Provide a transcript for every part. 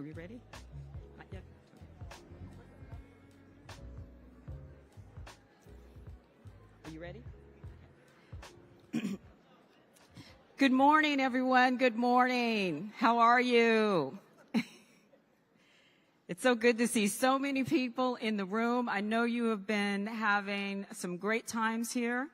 we ready? Not yet. Are you ready? Good morning, everyone. Good morning. How are you? It's so good to see so many people in the room. I know you have been having some great times here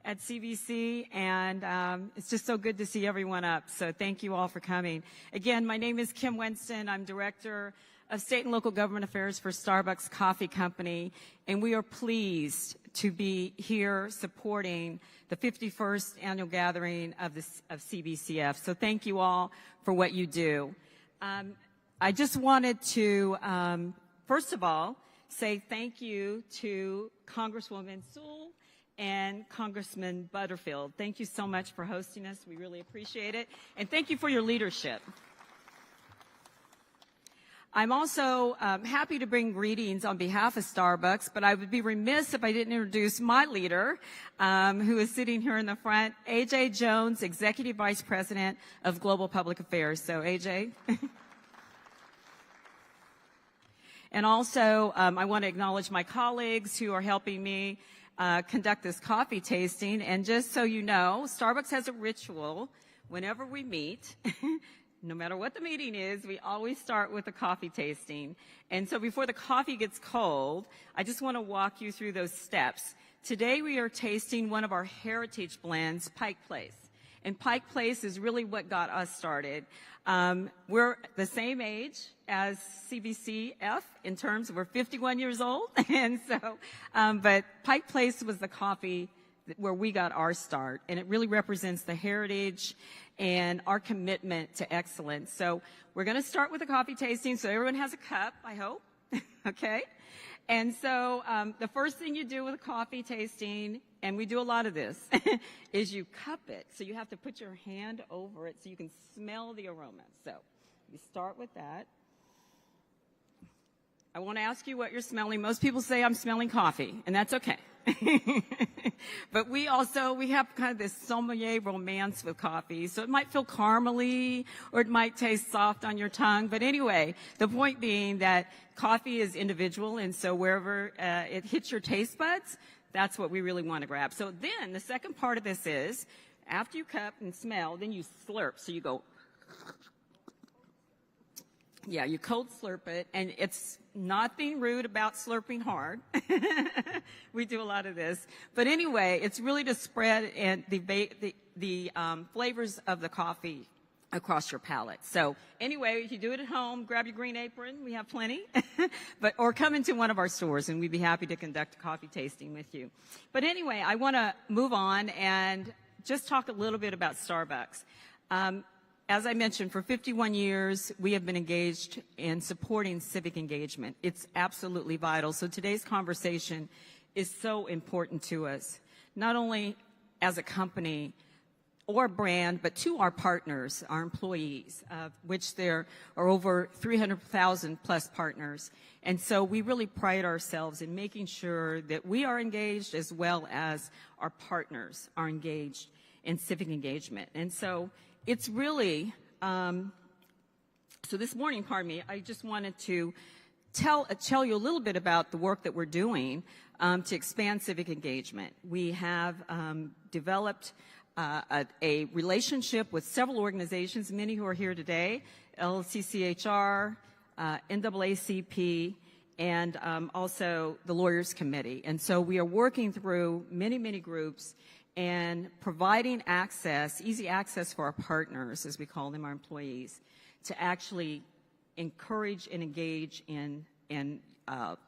at CBC, and it's just so good to see everyone up. So thank you all for coming. Again, my name is Kim Winston. I'm Director of State and Local Government Affairs for Starbucks Coffee Company, and we are pleased to be here supporting the 51st annual gathering of CBCF. So thank you all for what you do. I just wanted to, first of all, say thank you to Congresswoman Sewell and Congressman Butterfield. Thank you so much for hosting us. We really appreciate it. And thank you for your leadership. I'm also happy to bring greetings on behalf of Starbucks, but I would be remiss if I didn't introduce my leader, who is sitting here in the front, AJ Jones, Executive Vice President of Global Public Affairs. So, AJ. And also, I want to acknowledge my colleagues who are helping me conduct this coffee tasting. And just so you know, Starbucks has a ritual whenever we meet. No matter what the meeting is, we always start with a coffee tasting. And so before the coffee gets cold, I just want to walk you through those steps. Today we are tasting one of our heritage blends, Pike Place. And Pike Place is really what got us started. We're the same age as CBCF in terms of we're 51 years old. And so, but Pike Place was the coffee where we got our start. And it really represents the heritage and our commitment to excellence. So we're going to start with a coffee tasting. So everyone has a cup, I hope. Okay? And so the first thing you do with a coffee tasting, and we do a lot of this, is you cup it. So you have to put your hand over it so you can smell the aroma. So you start with that. I want to ask you what you're smelling. Most people say I'm smelling coffee, and that's okay. But we have kind of this sommelier romance with coffee. So it might feel caramely or it might taste soft on your tongue. But anyway, the point being that coffee is individual. And so wherever it hits your taste buds, that's what we really want to grab. So then the second part of this is after you cup and smell, then you slurp. So you go, yeah, you cold slurp it, and it's nothing rude about slurping hard. We do a lot of this. But anyway, it's really to spread and the flavors of the coffee across your palate. So anyway, if you do it at home, grab your green apron. We have plenty. Or come into one of our stores, and we'd be happy to conduct a coffee tasting with you. But anyway, I want to move on and just talk a little bit about Starbucks. As I mentioned, for 51 years, we have been engaged in supporting civic engagement. It's absolutely vital. So today's conversation is so important to us, not only as a company or brand, but to our partners, our employees, which there are over 300,000 plus partners. And so we really pride ourselves in making sure that we are engaged as well as our partners are engaged in civic engagement. And so it's really, so this morning, I just wanted to tell you a little bit about the work that we're doing to expand civic engagement. We have developed a relationship with several organizations, many who are here today, LCCHR, NAACP, and also the Lawyers Committee. And so we are working through many, many groups and providing access, easy access for our partners, as we call them, our employees, to actually encourage and engage in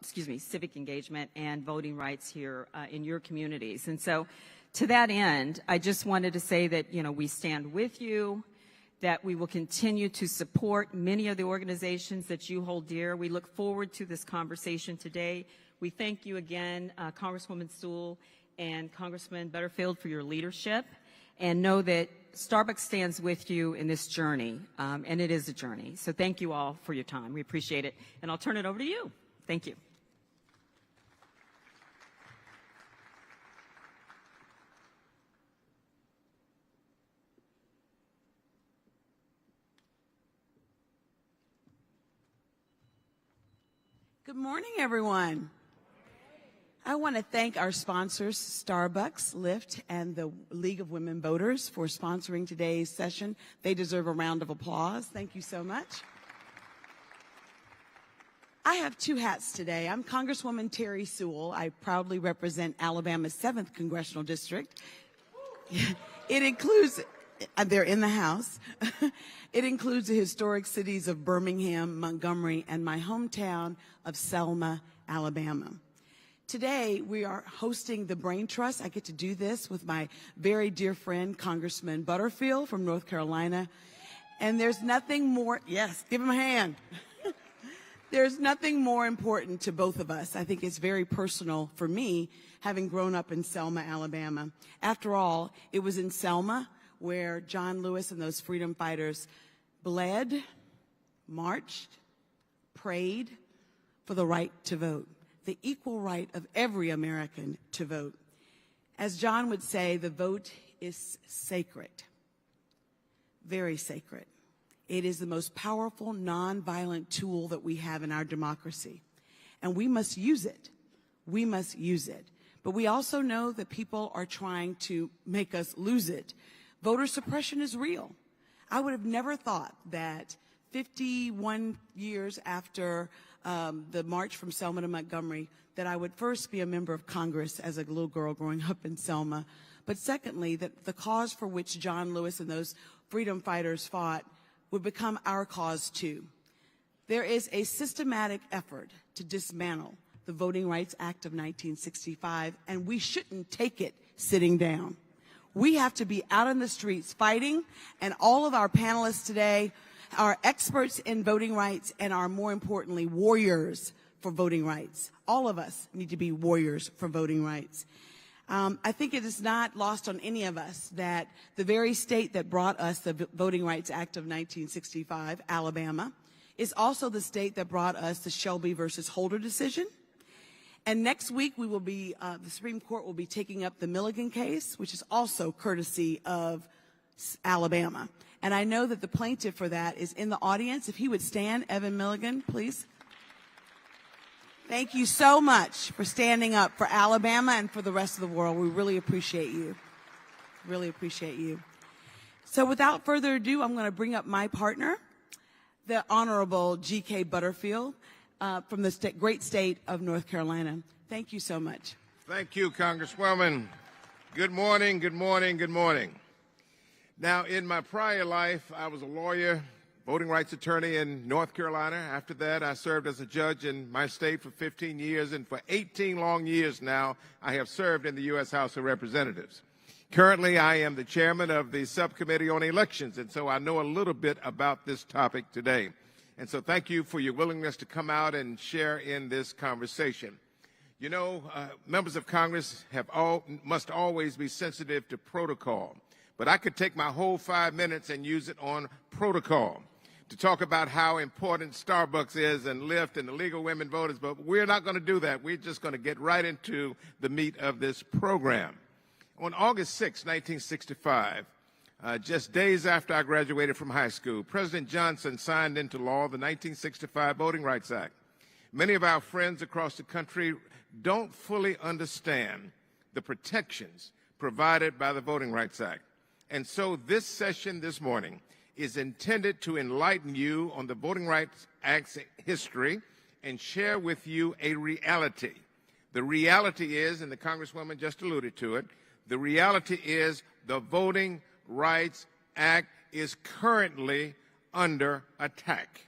civic engagement and voting rights here in your communities. And so to that end, I just wanted to say that, we stand with you, that we will continue to support many of the organizations that you hold dear. We look forward to this conversation today. We thank you again, Congresswoman Sewell and Congressman Butterfield, for your leadership, and know that Starbucks stands with you in this journey, and it is a journey. So thank you all for your time. We appreciate it, and I'll turn it over to you. Thank you. Good morning, everyone. I want to thank our sponsors, Starbucks, Lyft, and the League of Women Voters for sponsoring today's session. They deserve a round of applause. Thank you so much. I have two hats today. I'm Congresswoman Terry Sewell. I proudly represent Alabama's 7th Congressional District. It includes, they're in the House. It includes the historic cities of Birmingham, Montgomery, and my hometown of Selma, Alabama. Today, we are hosting the Braintrust. I get to do this with my very dear friend, Congressman Butterfield from North Carolina. And there's nothing more, yes, give him a hand. There's nothing more important to both of us. I think it's very personal for me, having grown up in Selma, Alabama. After all, it was in Selma where John Lewis and those freedom fighters bled, marched, prayed for the right to vote. The equal right of every American to vote. As John would say, the vote is sacred, very sacred. It is the most powerful, nonviolent tool that we have in our democracy, and we must use it. We must use it. But we also know that people are trying to make us lose it. Voter suppression is real. I would have never thought that 51 years after the march from Selma to Montgomery, that I would first be a member of Congress as a little girl growing up in Selma, but secondly, that the cause for which John Lewis and those freedom fighters fought would become our cause too. There is a systematic effort to dismantle the Voting Rights Act of 1965, and we shouldn't take it sitting down. We have to be out in the streets fighting, and all of our panelists today are experts in voting rights and are, more importantly, warriors for voting rights. All of us need to be warriors for voting rights. I think it is not lost on any of us that the very state that brought us the Voting Rights Act of 1965, Alabama, is also the state that brought us the Shelby versus Holder decision. And next week, we will be, the Supreme Court will be taking up the Milligan case, which is also courtesy of Alabama. And I know that the plaintiff for that is in the audience. If he would stand, Evan Milligan, please. Thank you so much for standing up for Alabama and for the rest of the world. We really appreciate you. Really appreciate you. So without further ado, I'm going to bring up my partner, the Honorable G.K. Butterfield from the great state of North Carolina. Thank you so much. Thank you, Congresswoman. Good morning, good morning, good morning. Now, in my prior life, I was a lawyer, voting rights attorney in North Carolina. After that, I served as a judge in my state for 15 years, and for 18 long years now, I have served in the U.S. House of Representatives. Currently, I am the chairman of the Subcommittee on Elections, and so I know a little bit about this topic today. And so thank you for your willingness to come out and share in this conversation. You know, members of Congress must always be sensitive to protocol. But I could take my whole 5 minutes and use it on protocol to talk about how important Starbucks is and Lyft and the League of Women Voters, but we're not going to do that. We're just going to get right into the meat of this program. On August 6, 1965, just days after I graduated from high school, President Johnson signed into law the 1965 Voting Rights Act. Many of our friends across the country don't fully understand the protections provided by the Voting Rights Act. And so this session this morning is intended to enlighten you on the Voting Rights Act's history and share with you a reality. The reality is, and the Congresswoman just alluded to it, the reality is the Voting Rights Act is currently under attack.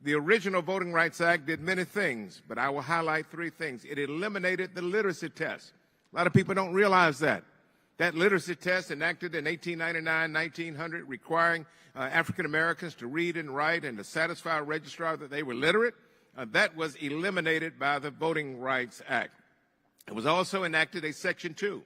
The original Voting Rights Act did many things, but I will highlight 3 things. It eliminated the literacy test. A lot of people don't realize that. That literacy test enacted in 1899, 1900, requiring African Americans to read and write and to satisfy a registrar that they were literate, that was eliminated by the Voting Rights Act. It was also enacted a Section 2,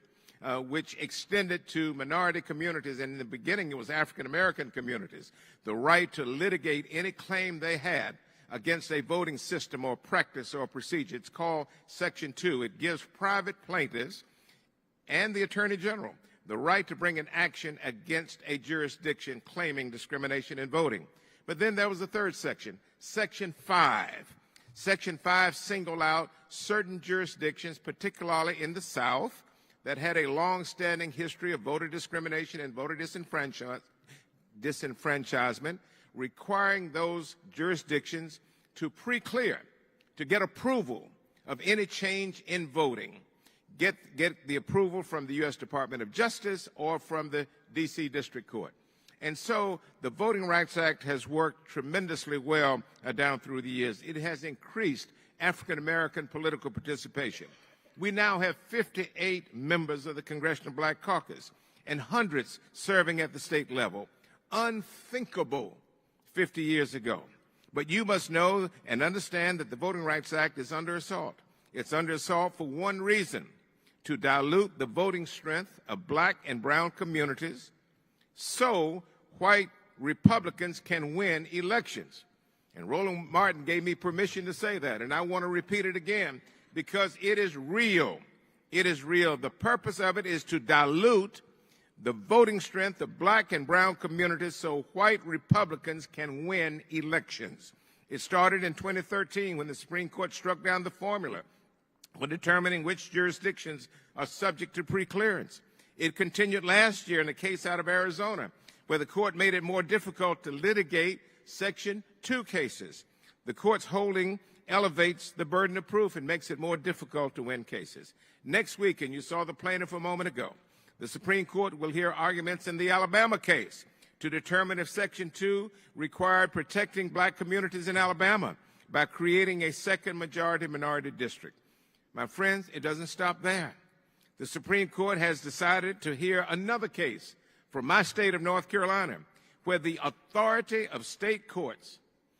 which extended to minority communities, and in the beginning it was African American communities, the right to litigate any claim they had against a voting system or practice or procedure. It's called Section 2. It gives private plaintiffs and the Attorney General the right to bring an action against a jurisdiction claiming discrimination in voting. But then there was a third section, Section 5. Section 5 singled out certain jurisdictions, particularly in the South, that had a long-standing history of voter discrimination and voter disenfranchisement, requiring those jurisdictions to pre-clear, to get approval of any change in voting, get the approval from the U.S. Department of Justice or from the D.C. District Court. And so the Voting Rights Act has worked tremendously well down through the years. It has increased African-American political participation. We now have 58 members of the Congressional Black Caucus and hundreds serving at the state level. Unthinkable 50 years ago. But you must know and understand that the Voting Rights Act is under assault. It's under assault for one reason: to dilute the voting strength of black and brown communities so white Republicans can win elections. And Roland Martin gave me permission to say that, and I want to repeat it again because it is real. It is real. The purpose of it is to dilute the voting strength of black and brown communities so white Republicans can win elections. It started in 2013 when the Supreme Court struck down the formula for determining which jurisdictions are subject to preclearance. It continued last year in a case out of Arizona where the court made it more difficult to litigate Section 2 cases. The court's holding elevates the burden of proof and makes it more difficult to win cases. Next week, and you saw the plaintiff a moment ago, the Supreme Court will hear arguments in the Alabama case to determine if Section 2 required protecting black communities in Alabama by creating a second majority minority district. My friends, it doesn't stop there. The Supreme Court has decided to hear another case from my state of North Carolina where the authority of state courts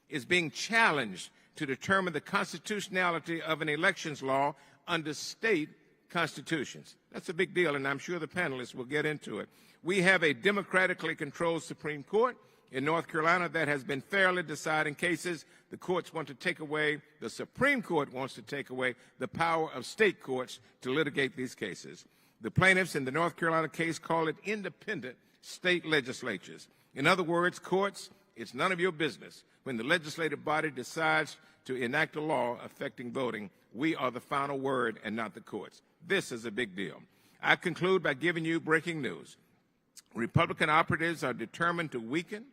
is being challenged to determine the constitutionality of an elections law under state constitutions. That's a big deal, and I'm sure the panelists will get into it. We have a democratically controlled Supreme Court in North Carolina that has been fairly deciding cases. The courts want to take away, the Supreme Court wants to take away the power of state courts to litigate these cases. The plaintiffs in the North Carolina case call it independent state legislatures. In other words, courts, it's none of your business. When the legislative body decides to enact a law affecting voting, we are the final word and not the courts. This is a big deal. I conclude by giving you breaking news. Republican operatives are determined to weaken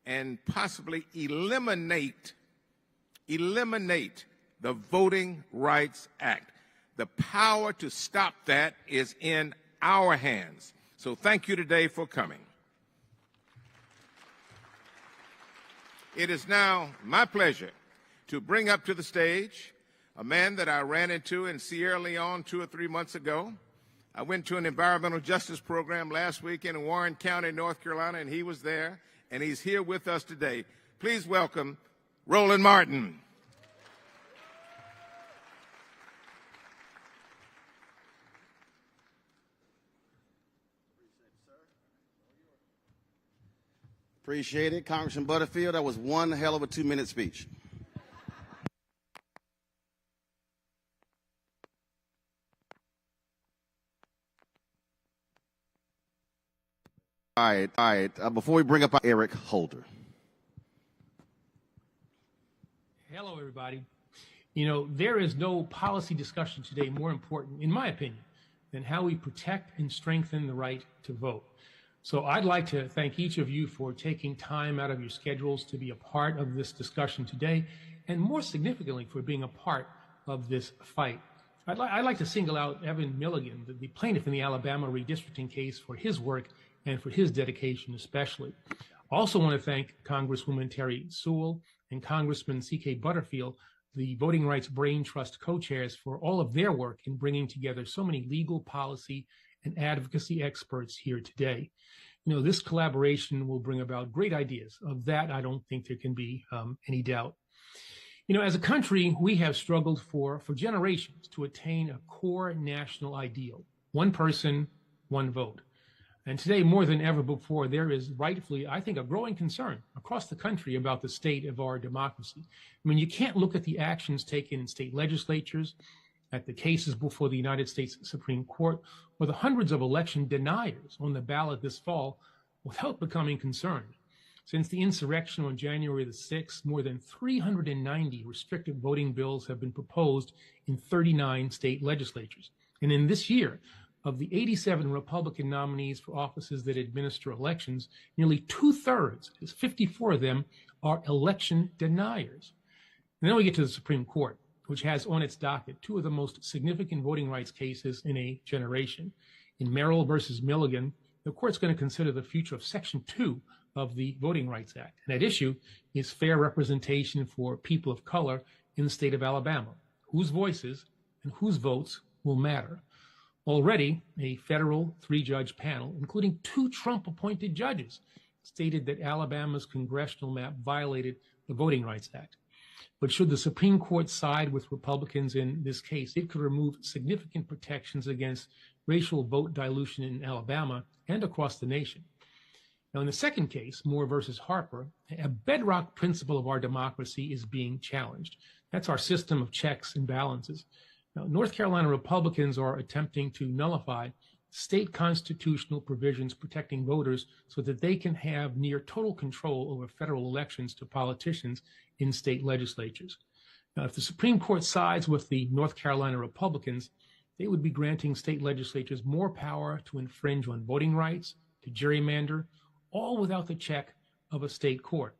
and possibly eliminate the Voting Rights Act. The power to stop that is in our hands. So thank you today for coming. It is now my pleasure to bring up to the stage a man that I ran into in Sierra Leone 2 or 3 months ago. I went to an environmental justice program last weekend in Warren County, North Carolina, and he was there, and he's here with us today. Please welcome Roland Martin. Appreciate it, Congressman Butterfield. That was one hell of a 2-minute speech. All right. Before we bring up Eric Holder. Hello, everybody. You know, there is no policy discussion today more important, in my opinion, than how we protect and strengthen the right to vote. So I'd like to thank each of you for taking time out of your schedules to be a part of this discussion today, and more significantly, for being a part of this fight. I'd like to single out Evan Milligan, the plaintiff in the Alabama redistricting case, for his work and for his dedication especially. Also want to thank Congresswoman Terry Sewell and Congressman C.K. Butterfield, the Voting Rights Braintrust co-chairs, for all of their work in bringing together so many legal, policy, and advocacy experts here today. You know, this collaboration will bring about great ideas. Of that, I don't think there can be any doubt. You know, as a country, we have struggled for generations to attain a core national ideal: one person, one vote. And today, more than ever before, there is rightfully, I think, a growing concern across the country about the state of our democracy. I mean, you can't look at the actions taken in state legislatures, at the cases before the United States Supreme Court, or the hundreds of election deniers on the ballot this fall without becoming concerned. Since the insurrection on January the 6th, more than 390 restrictive voting bills have been proposed in 39 state legislatures. And in this year, of the 87 Republican nominees for offices that administer elections, nearly 2/3, 54 of them, are election deniers. And then we get to the Supreme Court, which has on its docket two of the most significant voting rights cases in a generation. In Merrill versus Milligan, the court's going to consider the future of Section 2 of the Voting Rights Act. And that issue is fair representation for people of color in the state of Alabama, whose voices and whose votes will matter. Already, a federal three-judge panel, including 2 Trump-appointed judges, stated that Alabama's congressional map violated the Voting Rights Act. But should the Supreme Court side with Republicans in this case, it could remove significant protections against racial vote dilution in Alabama and across the nation. Now, in the second case, Moore versus Harper, a bedrock principle of our democracy is being challenged. That's our system of checks and balances. Now, North Carolina Republicans are attempting to nullify state constitutional provisions protecting voters so that they can have near total control over federal elections to politicians in state legislatures. Now, if the Supreme Court sides with the North Carolina Republicans, they would be granting state legislatures more power to infringe on voting rights, to gerrymander, all without the check of a state court.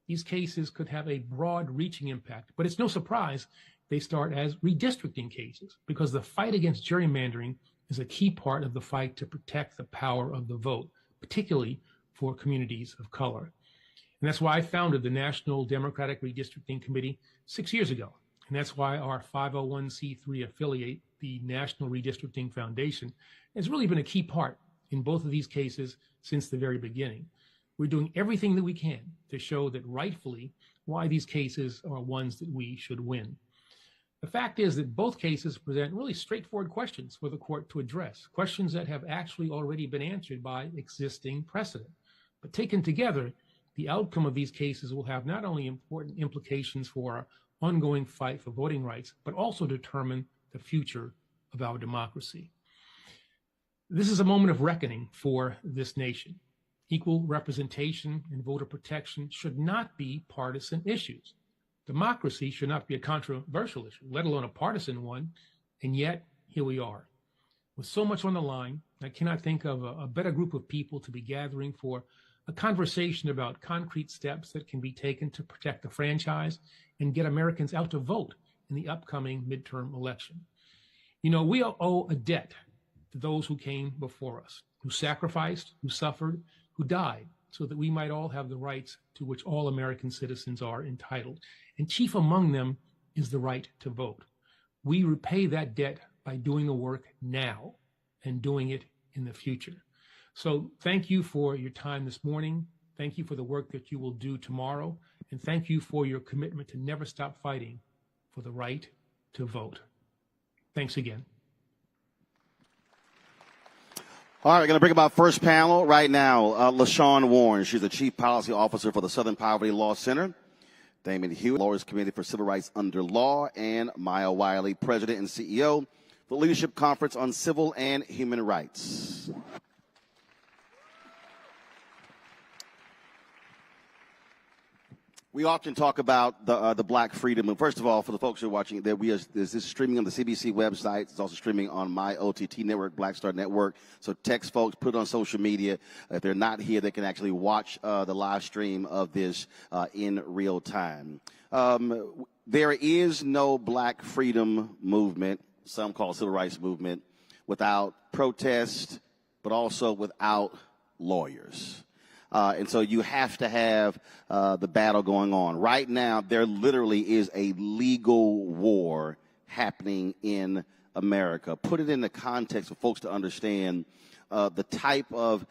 These cases could have a broad-reaching impact, but it's no surprise they start as redistricting cases because the fight against gerrymandering is a key part of the fight to protect the power of the vote, particularly for communities of color. And that's why I founded the National Democratic Redistricting Committee 6 years ago. And that's why our 501c3 affiliate, the National Redistricting Foundation, has really been a key part in both of these cases since the very beginning. We're doing everything that we can to show that rightfully why these cases are ones that we should win. The fact is that both cases present really straightforward questions for the court to address, questions that have actually already been answered by existing precedent. But taken together, the outcome of these cases will have not only important implications for our ongoing fight for voting rights, but also determine the future of our democracy. This is a moment of reckoning for this nation. Equal representation and voter protection should not be partisan issues. Democracy should not be a controversial issue, let alone a partisan one, and yet here we are. With so much on the line, I cannot think of a better group of people to be gathering for a conversation about concrete steps that can be taken to protect the franchise and get Americans out to vote in the upcoming midterm election. You know, we owe a debt to those who came before us, who sacrificed, who suffered, who died, so that we might all have the rights to which all American citizens are entitled. And chief among them is the right to vote. We repay that debt by doing the work now and doing it in the future. So thank you for your time this morning. Thank you for the work that you will do tomorrow. And thank you for your commitment to never stop fighting for the right to vote. Thanks again. All right, we're going to bring up our first panel right now. LaShawn Warren, she's the Chief Policy Officer for the Southern Poverty Law Center. Damon Hewitt, Lawyers Committee for Civil Rights Under Law, and Maya Wiley, President and CEO of the Leadership Conference on Civil and Human Rights. We often talk about the Black Freedom Movement. First of all, for the folks who are watching, there's this streaming on the CBC website. It's also streaming on my OTT network, Black Star Network. So text folks, put it on social media. If they're not here, they can actually watch the live stream of this in real time. There is no Black Freedom Movement, some call it Civil Rights Movement, without protest, but also without lawyers. And so you have to have the battle going on. Right now, there literally is a legal war happening in America. Put it in the context for folks to understand the type of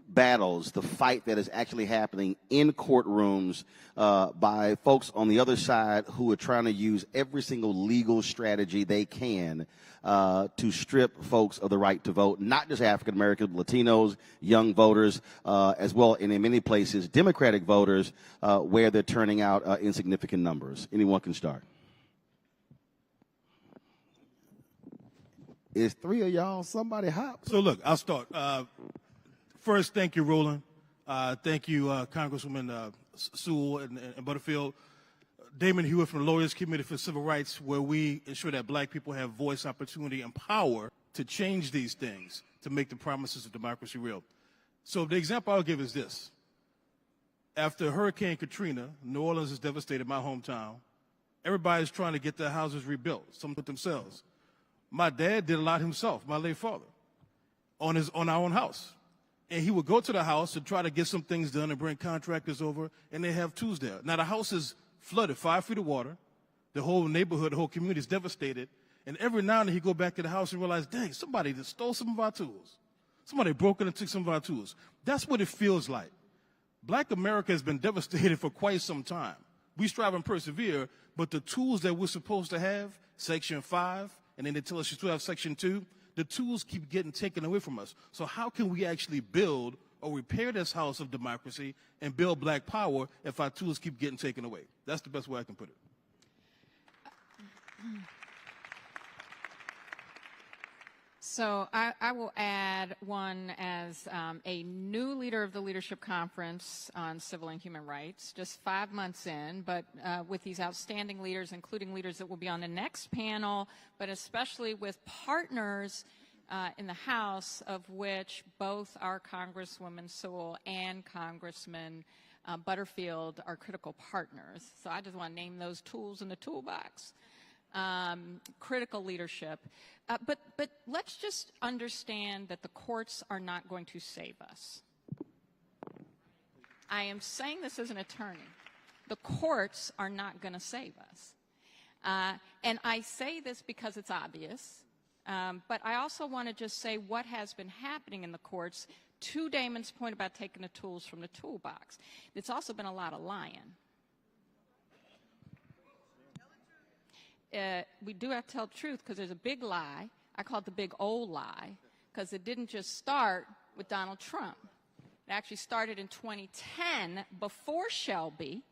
battles, the fight that is actually happening in courtrooms by folks on the other side who are trying to use every single legal strategy they can to strip folks of the right to vote, not just African Americans, Latinos, young voters, as well, and in many places, Democratic voters, where they're turning out in significant numbers. Anyone can start. Is three of y'all somebody hot? So look, I'll start. First, thank you, Roland. Thank you, Congresswoman Sewell and Butterfield. Damon Hewitt from the Lawyers Committee for Civil Rights, where we ensure that black people have voice, opportunity, and power to change these things, to make the promises of democracy real. So the example I'll give is this. After Hurricane Katrina, New Orleans is devastated, my hometown. Everybody's trying to get their houses rebuilt, some with themselves. My dad did a lot himself, my late father, on our own house. And he would go to the house and try to get some things done and bring contractors over, and they have tools there. Now, the house is flooded, 5 feet of water. The whole neighborhood, the whole community is devastated. And every now and then he'd go back to the house and realize, dang, somebody just stole some of our tools. Somebody broke in and took some of our tools. That's what it feels like. Black America has been devastated for quite some time. We strive and persevere, but the tools that we're supposed to have, Section 5, and then they tell us you still have Section 2, the tools keep getting taken away from us. So how can we actually build or repair this house of democracy and build black power if our tools keep getting taken away? That's the best way I can put it. So I will add one as a new leader of the Leadership Conference on Civil and Human Rights, just 5 months in, but with these outstanding leaders, including leaders that will be on the next panel, but especially with partners in the House, of which both our Congresswoman Sewell and Congressman Butterfield are critical partners. So I just want to name those tools in the toolbox. Critical leadership. But let's just understand that the courts are not going to save us. I am saying this as an attorney. The courts are not going to save us. And I say this because it's obvious, but I also want to just say what has been happening in the courts, to Damon's point about taking the tools from the toolbox. It's also been a lot of lying. We do have to tell the truth because there's a big lie. I call it the big old lie because it didn't just start with Donald Trump. It actually started in 2010 before Shelby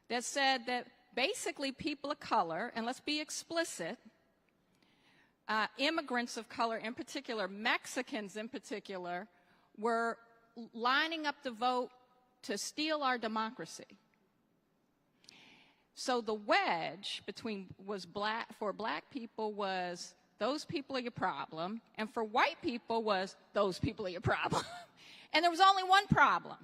that said that basically people of color, and let's be explicit, immigrants of color in particular, Mexicans in particular, were lining up to vote to steal our democracy. So the wedge for black people was those people are your problem, and for white people was those people are your problem. And there was only one problem.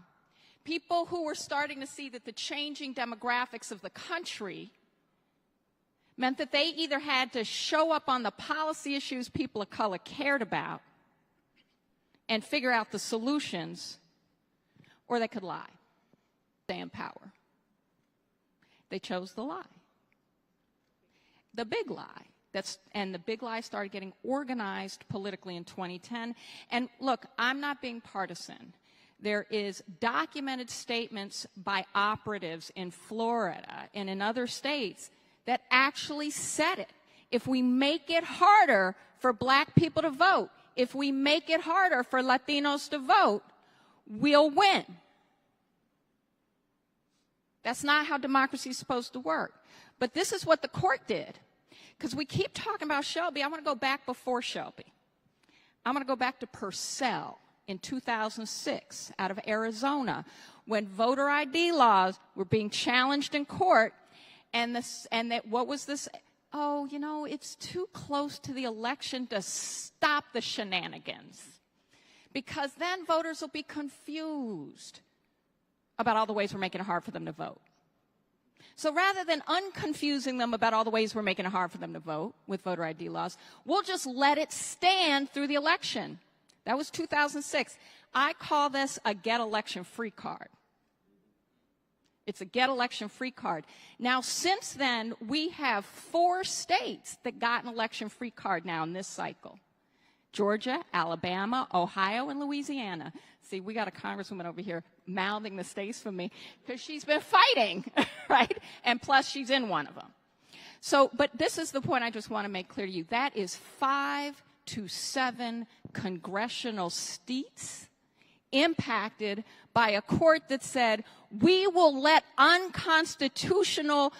People who were starting to see that the changing demographics of the country meant that they either had to show up on the policy issues people of color cared about and figure out the solutions, or they could lie, stay in power. They chose the lie. The big lie. And the big lie started getting organized politically in 2010. And look, I'm not being partisan. There is documented statements by operatives in Florida and in other states that actually said it. If we make it harder for black people to vote, if we make it harder for Latinos to vote, we'll win. That's not how democracy is supposed to work. But this is what the court did. Because we keep talking about Shelby. I want to go back before Shelby. I want to go back to Purcell in 2006 out of Arizona when voter ID laws were being challenged in court. What was this? Oh, you know, it's too close to the election to stop the shenanigans. Because then voters will be confused about all the ways we're making it hard for them to vote. So rather than unconfusing them about all the ways we're making it hard for them to vote with voter ID laws, we'll just let it stand through the election. That was 2006. I call this a get election free card. It's a get election free card. Now, since then, we have 4 states that got an election free card now in this cycle. Georgia, Alabama, Ohio, and Louisiana. See, we got a congresswoman over here mouthing the states for me because she's been fighting, right? And plus, she's in one of them. So, but this is the point I just want to make clear to you. That is 5 to 7 congressional seats impacted by a court that said, we will let unconstitutional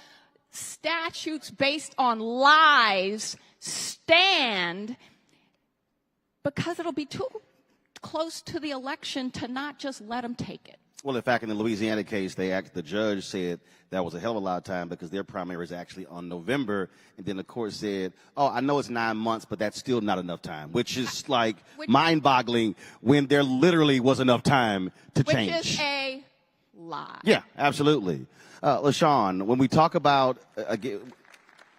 statutes based on lies stand because it'll be too close to the election to not just let them take it. Well, in fact, in the Louisiana case, the judge said that was a hell of a lot of time because their primary is actually on November. And then the court said, oh, I know it's 9 months, but that's still not enough time, which is like mind-boggling when there literally was enough time to change. Which is a lie. Yeah, absolutely. LaShawn, when we talk about,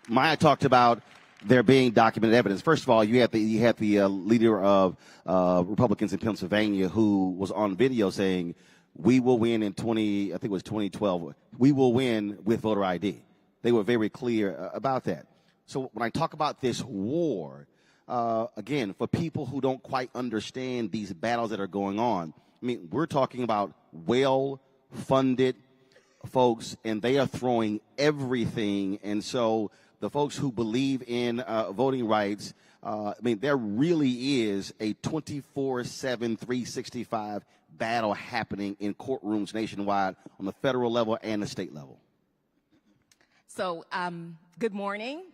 Maya talked about there being documented evidence. First of all, you had the leader of Republicans in Pennsylvania who was on video saying, we will win in 2012. We will win with voter ID. They were very clear about that. So when I talk about this war, again, for people who don't quite understand these battles that are going on, I mean, we're talking about well-funded folks, and they are throwing everything. And so the folks who believe in voting rights, I mean, there really is a 24/7, 365 battle happening in courtrooms nationwide on the federal level and the state level. So, good morning.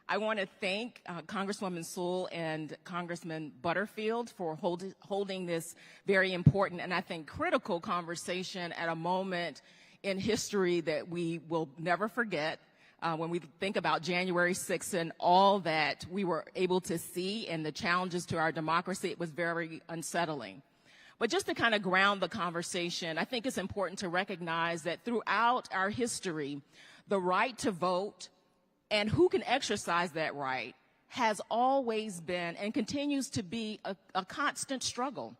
I want to thank Congresswoman Sewell and Congressman Butterfield for holding this very important and I think critical conversation at a moment in history that we will never forget. When we think about January 6th and all that we were able to see and the challenges to our democracy, it was very unsettling. But just to kind of ground the conversation, I think it's important to recognize that throughout our history, the right to vote and who can exercise that right has always been and continues to be a constant struggle.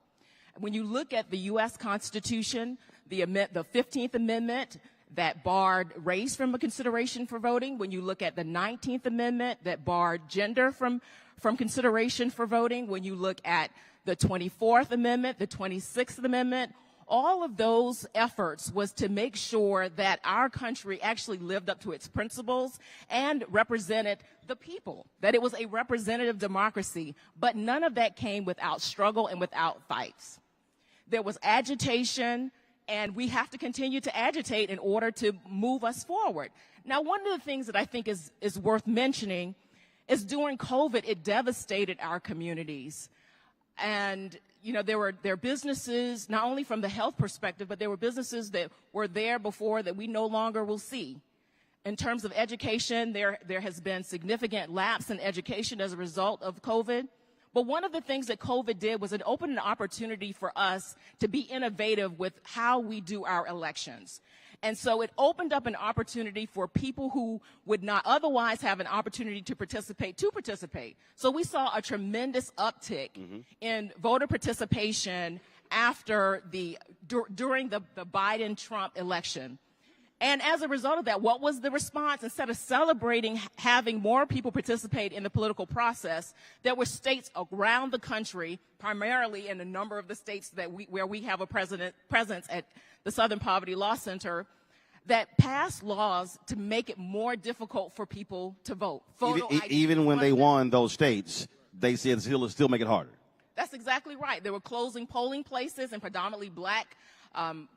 When you look at the U.S. Constitution, the 15th Amendment that barred race from a consideration for voting, when you look at the 19th Amendment that barred gender from consideration for voting, when you look at the 24th Amendment, the 26th Amendment, all of those efforts was to make sure that our country actually lived up to its principles and represented the people, that it was a representative democracy. But none of that came without struggle and without fights. There was agitation, and we have to continue to agitate in order to move us forward. Now, one of the things that I think is worth mentioning is during COVID, it devastated our communities. And, you know, there were businesses, not only from the health perspective, but there were businesses that were there before that we no longer will see. In terms of education, there has been significant lapse in education as a result of COVID. But one of the things that COVID did was it opened an opportunity for us to be innovative with how we do our elections. And so it opened up an opportunity for people who would not otherwise have an opportunity to participate. So we saw a tremendous uptick in voter participation after during the Biden-Trump election. And as a result of that, what was the response? Instead of celebrating having more people participate in the political process, there were states around the country, primarily in a number of the states where we have a presence at the Southern Poverty Law Center, that passed laws to make it more difficult for people to vote. Even when they won those states, they said still make it harder. That's exactly right. They were closing polling places in predominantly black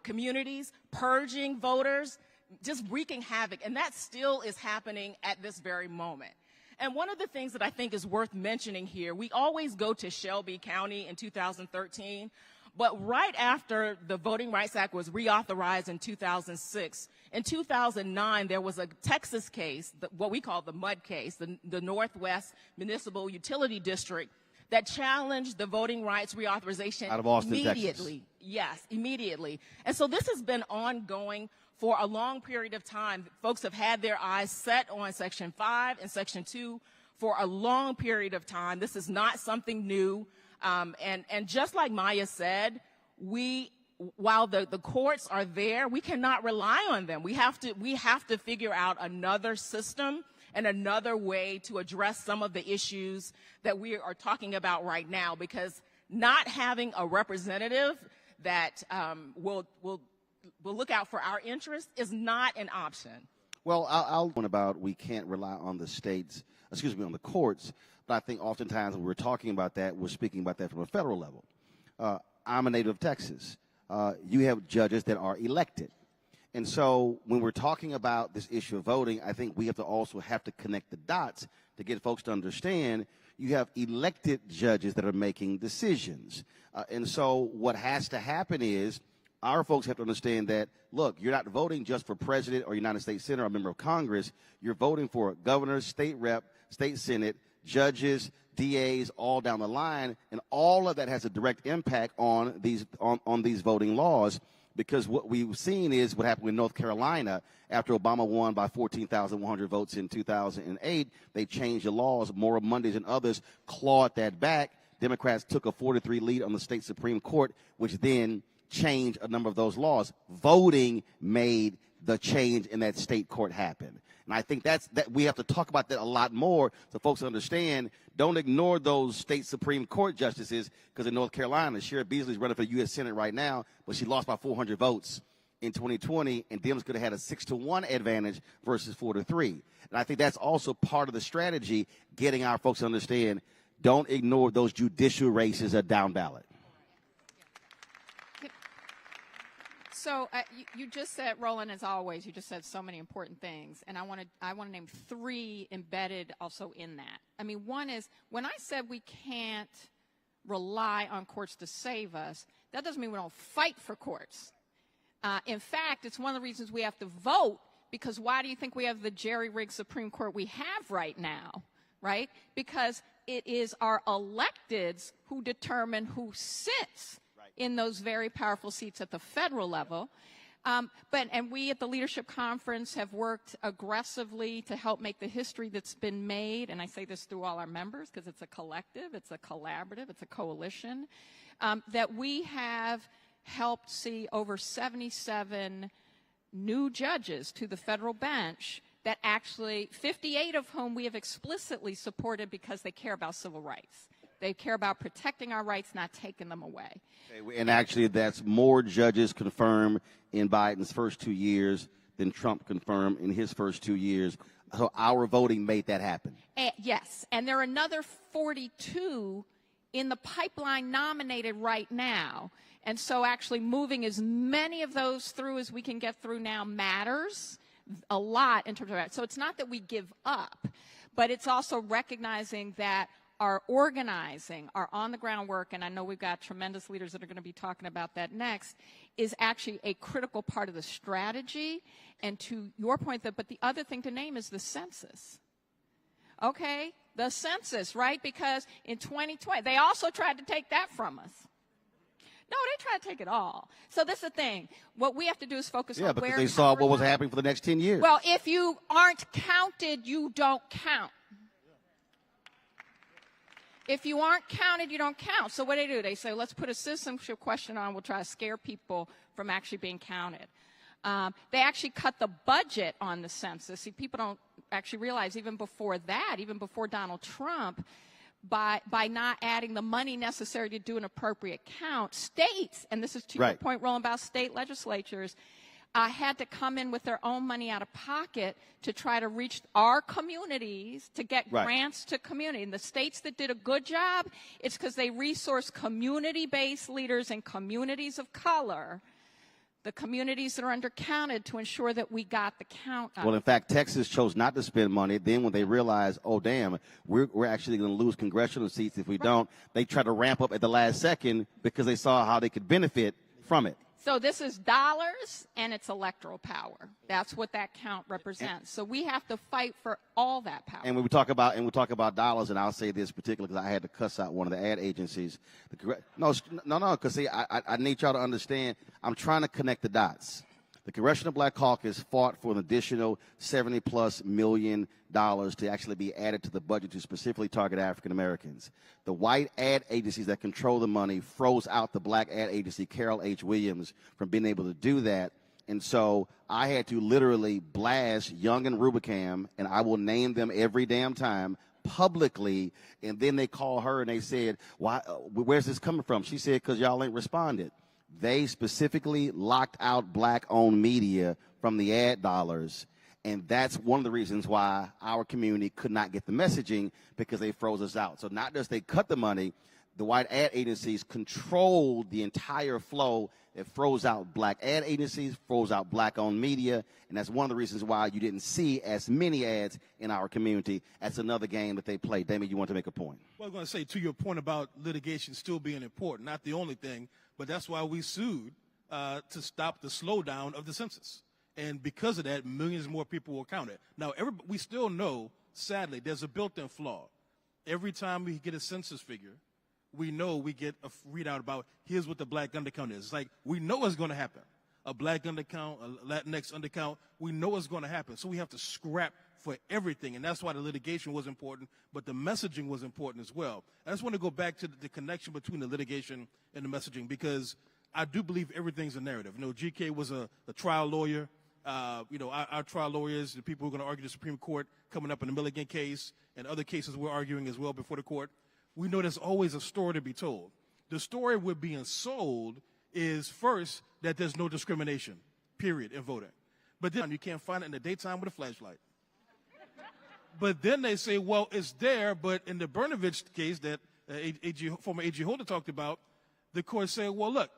communities, purging voters, just wreaking havoc, and that still is happening at this very moment. And one of the things that I think is worth mentioning here, we always go to Shelby County in 2013, but right after the Voting Rights Act was reauthorized in 2006, in 2009, there was a Texas case, what we call the MUD case, the Northwest Municipal Utility District, that challenged the voting rights reauthorization out of Austin, immediately. Texas. Yes, immediately. And so this has been ongoing for a long period of time. Folks have had their eyes set on Section 5 and Section 2 for a long period of time. This is not something new. And just like Maya said, while the courts are there, we cannot rely on them. We have to figure out another system and another way to address some of the issues that we are talking about right now, because not having a representative that will look out for our interests is not an option. Well, I'll point about we can't rely on the states, on the courts, but I think oftentimes when we're talking about that, we're speaking about that from a federal level. I'm a native of Texas. You have judges that are elected. And so when we're talking about this issue of voting, I think we have to connect the dots to get folks to understand, you have elected judges that are making decisions. And so what has to happen is our folks have to understand that, look, you're not voting just for president or United States Senator or member of Congress. You're voting for governors, state rep, state senate, judges, DAs, all down the line, and all of that has a direct impact on these voting laws, because what we've seen is what happened in North Carolina after Obama won by 14,100 votes in 2008. They changed the laws. Maura Mondays and others clawed that back. Democrats took a 4-3 lead on the state Supreme Court, which then changed a number of those laws. Voting made the change in that state court happen. And I think that we have to talk about that a lot more so folks understand. Don't ignore those state Supreme Court justices, because in North Carolina, Sheriff Beasley is running for U.S. Senate right now, but she lost by 400 votes in 2020, and Dems could have had a 6-1 advantage versus 4-3. And I think that's also part of the strategy, getting our folks to understand, don't ignore those judicial races are down ballot. So you just said, Roland, as always, you just said so many important things, and I want to name 3 embedded also in that. I mean, one is, when I said we can't rely on courts to save us, that doesn't mean we don't fight for courts. In fact, it's one of the reasons we have to vote, because why do you think we have the jerry-rigged Supreme Court we have right now, right? Because it is our electeds who determine who sits in those very powerful seats at the federal level. And we at the Leadership Conference have worked aggressively to help make the history that's been made, and I say this through all our members because it's a collective, it's a collaborative, it's a coalition, that we have helped see over 77 new judges to the federal bench, that actually 58 of whom we have explicitly supported because they care about civil rights. They care about protecting our rights, not taking them away. And actually, that's more judges confirmed in Biden's first 2 years than Trump confirmed in his first 2 years. So our voting made that happen. Yes, and there are another 42 in the pipeline nominated right now. And so actually moving as many of those through as we can get through now matters a lot in terms of that. So it's not that we give up, but it's also recognizing that our organizing, our on-the-ground work, and I know we've got tremendous leaders that are going to be talking about that next, is actually a critical part of the strategy. And to your point, but the other thing to name is the census. Okay? The census, right? Because in 2020, they also tried to take that from us. No, they tried to take it all. So this is the thing. What we have to do is focus on where... Yeah, because they saw what was happening for the next 10 years. Well, if you aren't counted, you don't count. If you aren't counted, you don't count. So what do? They say, let's put a citizenship question on. We'll try to scare people from actually being counted. They actually cut the budget on the census. See, people don't actually realize even before that, even before Donald Trump, by not adding the money necessary to do an appropriate count, states, and this is to your point, Roland, about state legislatures, had to come in with their own money out of pocket to try to reach our communities, to get grants to community. And the states that did a good job, it's because they resourced community-based leaders in communities of color, the communities that are undercounted, to ensure that we got the count up. Well, in fact, Texas chose not to spend money. Then when they realized, oh, damn, we're actually going to lose congressional seats if we don't, they tried to ramp up at the last second because they saw how they could benefit from it. So this is dollars, and it's electoral power. That's what that count represents. So we have to fight for all that power. And when we talk about dollars, and I'll say this particularly because I had to cuss out one of the ad agencies. No, because see, I need y'all to understand. I'm trying to connect the dots. The Congressional Black Caucus fought for an additional $70+ million to actually be added to the budget to specifically target African Americans. The white ad agencies that control the money froze out the black ad agency, Carol H. Williams, from being able to do that. And so I had to literally blast Young and Rubicam, and I will name them every damn time, publicly. And then they call her and they said, "Why? Where's this coming from?" She said, "Because y'all ain't responded." They specifically locked out black-owned media from the ad dollars, and that's one of the reasons why our community could not get the messaging, because they froze us out. So not just they cut the money, the white ad agencies controlled the entire flow. It froze out black ad agencies, froze out black-owned media, and that's one of the reasons why you didn't see as many ads in our community. That's another game that they play. Damien, you want to make a point? Well, I was going to say, to your point about litigation still being important, not the only thing, but that's why we sued to stop the slowdown of the census. And because of that, millions more people were counted. Now, we still know, sadly, there's a built-in flaw. Every time we get a census figure, we know we get a readout about here's what the black undercount is. It's like we know it's going to happen. A black undercount, a Latinx undercount, we know it's going to happen. So we have to scrap for everything, and that's why the litigation was important, but the messaging was important as well. I just want to go back to the connection between the litigation and the messaging, because I do believe everything's a narrative. You know, GK was a trial lawyer. You know, our trial lawyers, the people who are going to argue the Supreme Court coming up in the Milligan case and other cases we're arguing as well before the court, we know there's always a story to be told. The story we're being sold is, first, that there's no discrimination, period, in voting. But then you can't find it in the daytime with a flashlight. But then they say, well, it's there, but in the Brnovich case that former A.G. Holder talked about, the court said, well, look,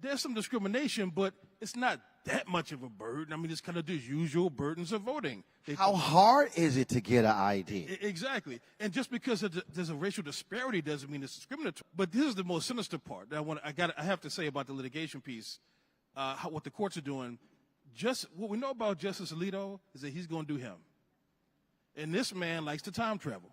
there's some discrimination, but it's not that much of a burden. I mean, it's kind of the usual burdens of voting. How hard is it to get an ID? Exactly. And just because there's a racial disparity doesn't mean it's discriminatory. But this is the most sinister part that I have to say about the litigation piece, what the courts are doing. Just what we know about Justice Alito is that he's going to do him. And this man likes to time travel.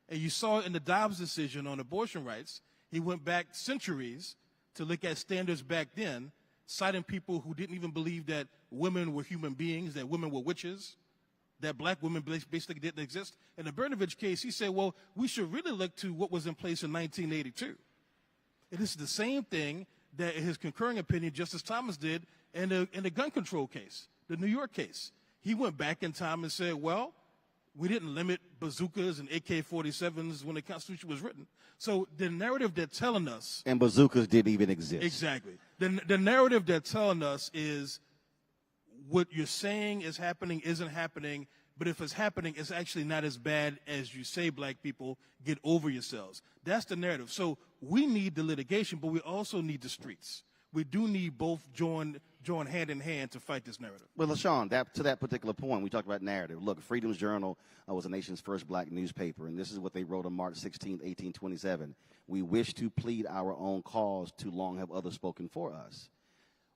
And you saw in the Dobbs decision on abortion rights, he went back centuries to look at standards back then, citing people who didn't even believe that women were human beings, that women were witches, that black women basically didn't exist. In the Brnovich case, he said, well, we should really look to what was in place in 1982. And this is the same thing that in his concurring opinion, Justice Thomas did in the gun control case, the New York case. He went back in time and said, well, we didn't limit bazookas and AK-47s when the Constitution was written. So the narrative they're telling us... And bazookas didn't even exist. Exactly. The narrative they're telling us is what you're saying is happening isn't happening, but if it's happening, it's actually not as bad as you say, black people. Get over yourselves. That's the narrative. So we need the litigation, but we also need the streets. We do need both join hand in hand to fight this narrative. Well, LaShawn, to that particular point, we talked about narrative. Look, Freedom's Journal was the nation's first black newspaper, and this is what they wrote on March 16, 1827. We wish to plead our own cause, too long have others spoken for us.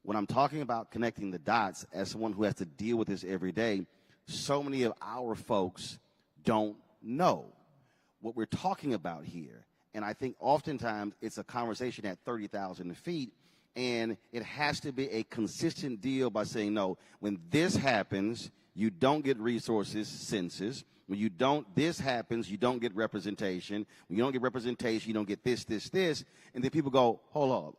When I'm talking about connecting the dots, as someone who has to deal with this every day, so many of our folks don't know what we're talking about here. And I think oftentimes it's a conversation at 30,000 feet, and it has to be a consistent deal by saying, no, when this happens, you don't get resources, census. When this happens, you don't get representation. When you don't get representation, you don't get this. And then people go, hold on.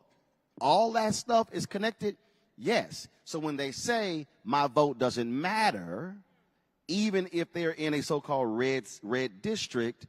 All that stuff is connected? Yes. So when they say my vote doesn't matter, even if they're in a so-called red district,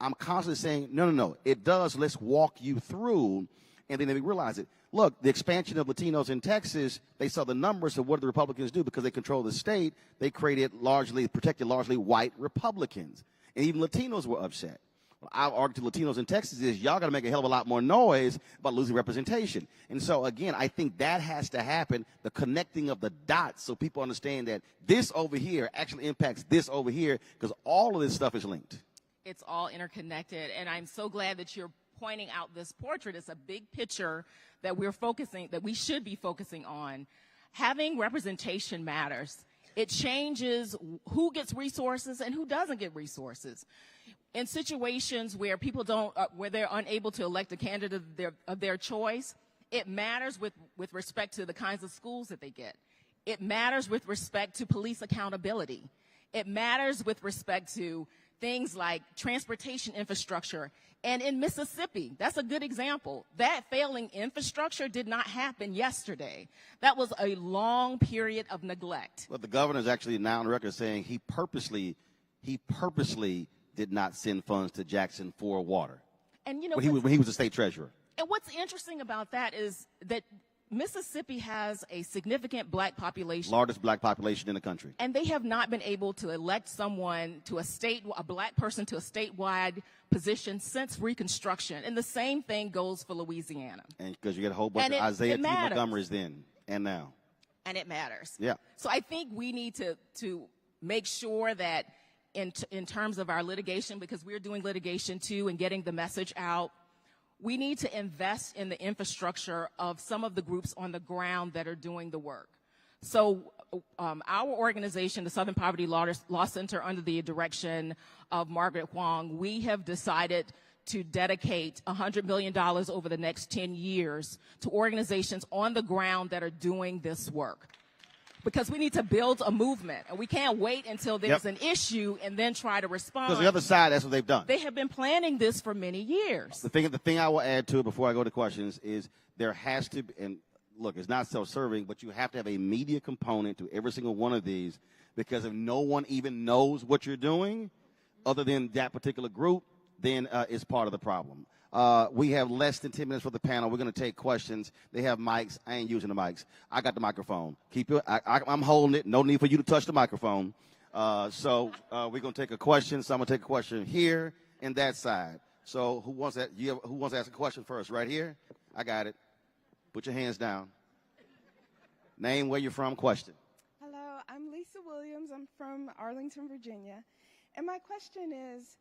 I'm constantly saying, no, it does. Let's walk you through. And then they realize it. Look, the expansion of Latinos in Texas, they saw the numbers of what the Republicans do because they control the state. They protected largely white Republicans. And even Latinos were upset. Well, I've argued to Latinos in Texas is y'all got to make a hell of a lot more noise about losing representation. And so, again, I think that has to happen, the connecting of the dots so people understand that this over here actually impacts this over here because all of this stuff is linked. It's all interconnected, and I'm so glad that you're pointing out this portrait. It's a big picture that we should be focusing on. Having representation matters. It changes who gets resources and who doesn't get resources. In situations where people where they're unable to elect a candidate of their choice, it matters with respect to the kinds of schools that they get. It matters with respect to police accountability. It matters with respect to things like transportation infrastructure. And in Mississippi, that's a good example. That failing infrastructure did not happen yesterday. That was a long period of neglect. But the governor's actually now on record saying he purposely did not send funds to Jackson for water. And you know, when he was the state treasurer. And what's interesting about that is that Mississippi has a significant black population. Largest black population in the country. And they have not been able to elect someone to a black person to a statewide position since Reconstruction. And the same thing goes for Louisiana. And because you get a whole bunch of Isaiah T. Montgomerys then and now. And it matters. Yeah. So I think we need to make sure that in terms of our litigation, because we're doing litigation too and getting the message out, we need to invest in the infrastructure of some of the groups on the ground that are doing the work. So our organization, the Southern Poverty Law Center, under the direction of Margaret Huang, we have decided to dedicate $100 million over the next 10 years to organizations on the ground that are doing this work. Because we need to build a movement, and we can't wait until there's an issue and then try to respond. Because the other side, that's what they've done. They have been planning this for many years. The thing I will add to it before I go to questions is there has to be, and look, it's not self-serving, but you have to have a media component to every single one of these, because if no one even knows what you're doing, other than that particular group, then it's part of the problem. We have less than 10 minutes for the panel. We're going to take questions. They have mics. I ain't using the mics. I got the microphone. Keep it. I'm holding it. No need for you to touch the microphone. So we're going to take a question. So I'm going to take a question here and that side. So who wants that? Who wants to ask a question first? Right here? I got it. Put your hands down. Name, where you're from, question. Hello, I'm Lisa Williams. I'm from Arlington, Virginia. And my question is,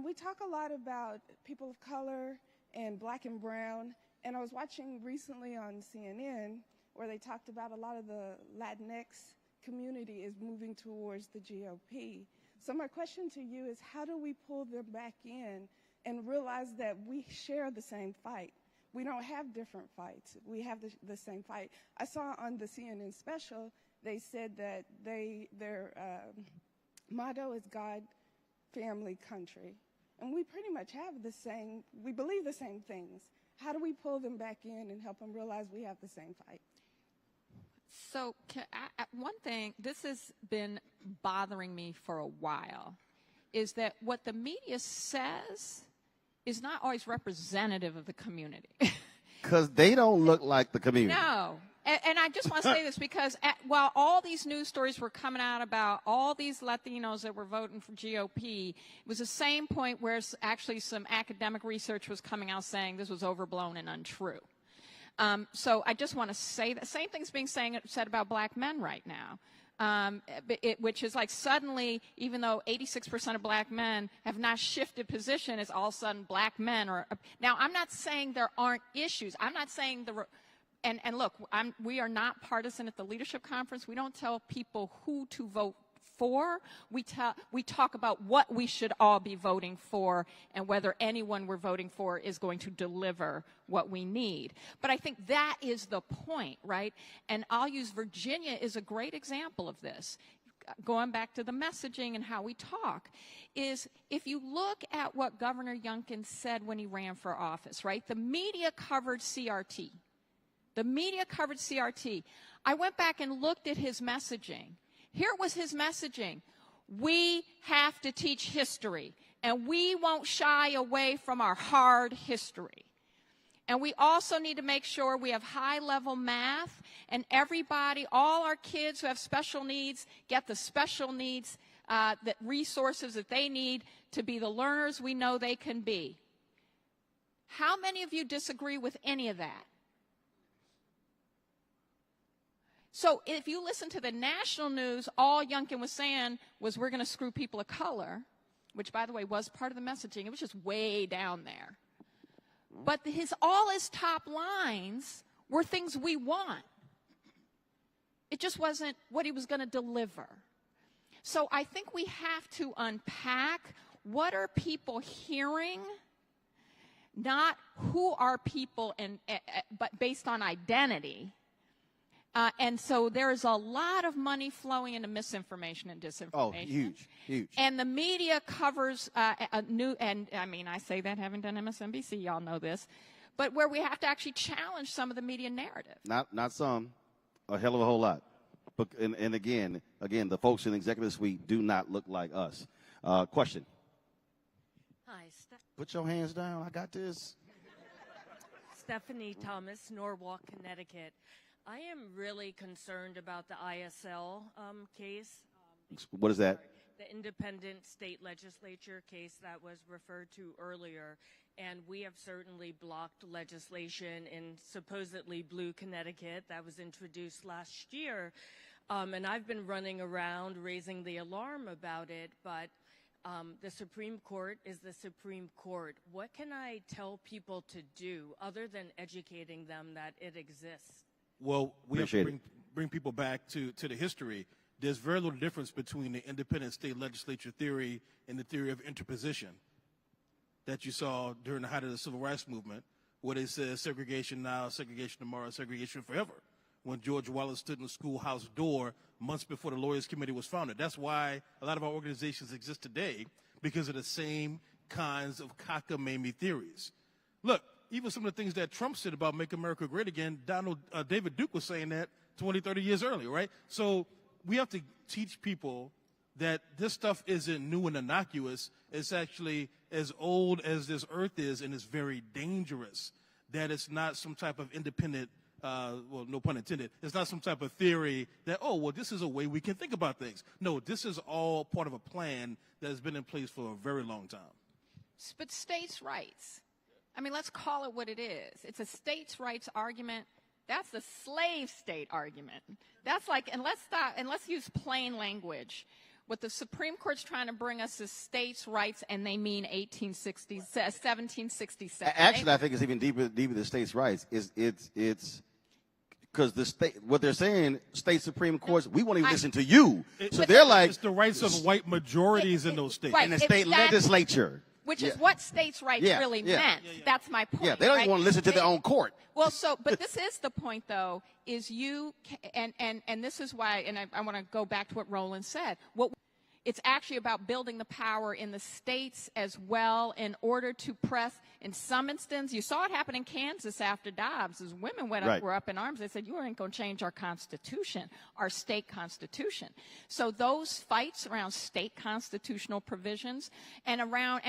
we talk a lot about people of color and black and brown, and I was watching recently on CNN where they talked about a lot of the Latinx community is moving towards the GOP. So my question to you is, how do we pull them back in and realize that we share the same fight? We don't have different fights. We have the same fight. I saw on the CNN special, they said that their motto is God, family, country. And we pretty much have we believe the same things. How do we pull them back in and help them realize we have the same fight? So one thing, this has been bothering me for a while, is that what the media says is not always representative of the community. Because they don't look like the community. No. And I just want to say this because while all these news stories were coming out about all these Latinos that were voting for GOP, it was the same point where actually some academic research was coming out saying this was overblown and untrue. So I just want to say that same thing's being said about black men right now, which is like suddenly, even though 86% of black men have not shifted position, it's all of a sudden black men are. Now, I'm not saying there aren't issues. I'm not saying And look, we are not partisan at the leadership conference. We don't tell people who to vote for. We talk about what we should all be voting for and whether anyone we're voting for is going to deliver what we need. But I think that is the point, right? And I'll use Virginia as a great example of this. Going back to the messaging and how we talk, is if you look at what Governor Youngkin said when he ran for office, right? The media covered CRT. The media covered CRT. I went back and looked at his messaging. Here was his messaging. We have to teach history, and we won't shy away from our hard history. And we also need to make sure we have high-level math, and everybody, all our kids who have special needs, get the special needs, the resources that they need to be the learners we know they can be. How many of you disagree with any of that? So if you listen to the national news, all Youngkin was saying was we're going to screw people of color, which, by the way, was part of the messaging. It was just way down there. But all his top lines were things we want. It just wasn't what he was going to deliver. So I think we have to unpack what are people hearing, not who are people, but based on identity. And so there's a lot of money flowing into misinformation and disinformation. Oh, huge, huge. And the media covers and I mean, I say that having done MSNBC, y'all know this, but where we have to actually challenge some of the media narrative. Not some, a hell of a whole lot. But, and again, the folks in the executive suite do not look like us. Question. Hi, Put your hands down. I got this. Stephanie Thomas, Norwalk, Connecticut. I am really concerned about the ISL case. What is that? The independent state legislature case that was referred to earlier. And we have certainly blocked legislation in supposedly blue Connecticut that was introduced last year. And I've been running around raising the alarm about it, but the Supreme Court is the Supreme Court. What can I tell people to do other than educating them that it exists? Well, we have to bring people back to the history. There's very little difference between the independent state legislature theory and the theory of interposition that you saw during the height of the Civil Rights Movement, where they said segregation now, segregation tomorrow, segregation forever, when George Wallace stood in the schoolhouse door months before the Lawyers Committee was founded. That's why a lot of our organizations exist today, because of the same kinds of cockamamie theories. Look, even some of the things that Trump said about Make America Great Again, David Duke was saying that 20, 30 years earlier, right? So we have to teach people that this stuff isn't new and innocuous. It's actually as old as this earth is, and it's very dangerous. That it's not some type of independent, well, no pun intended, it's not some type of theory that, oh, well, this is a way we can think about things. No, this is all part of a plan that has been in place for a very long time. But states' rights, I mean, let's call it what it is. It's a states' rights argument. That's the slave state argument. That's like, and let's use plain language. What the Supreme Court's trying to bring us is states' rights, and they mean 1767. Actually, I think it's even deeper than states' rights. It's because the state, what they're saying, state Supreme Courts, we won't even listen to you. So they're like, it's the rights of white majorities in those states. Right, and the state legislature. Which is what states' rights really meant. That's my point. Yeah, they don't even want to listen to their own court. Well, but this is the point, though, is and this is why, and I want to go back to what Roland said. It's actually about building the power in the states as well in order to press. In some instances, you saw it happen in Kansas after Dobbs, as women were up in arms. They said, you ain't going to change our Constitution, our state Constitution. So those fights around state constitutional provisions and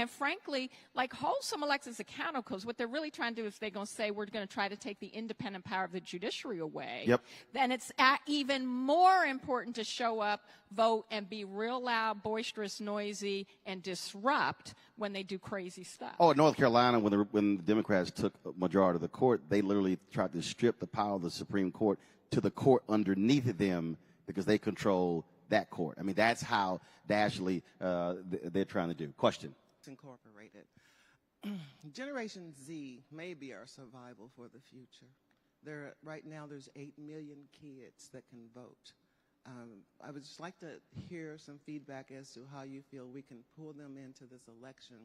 frankly, like hold some electeds accountable, because what they're really trying to do is they're going to say we're going to try to take the independent power of the judiciary away. Yep. Then it's even more important to show up, vote, and be real loud, boisterous, noisy, and disrupt when they do crazy stuff. Oh, in North Carolina, when the Democrats took a majority of the court, they literally tried to strip the power of the Supreme Court to the court underneath them because they control that court. I mean, that's how dashly they're trying to do. Question. Incorporated. Generation Z may be our survival for the future. Right now, there's 8 million kids that can vote. I would just like to hear some feedback as to how you feel we can pull them into this election,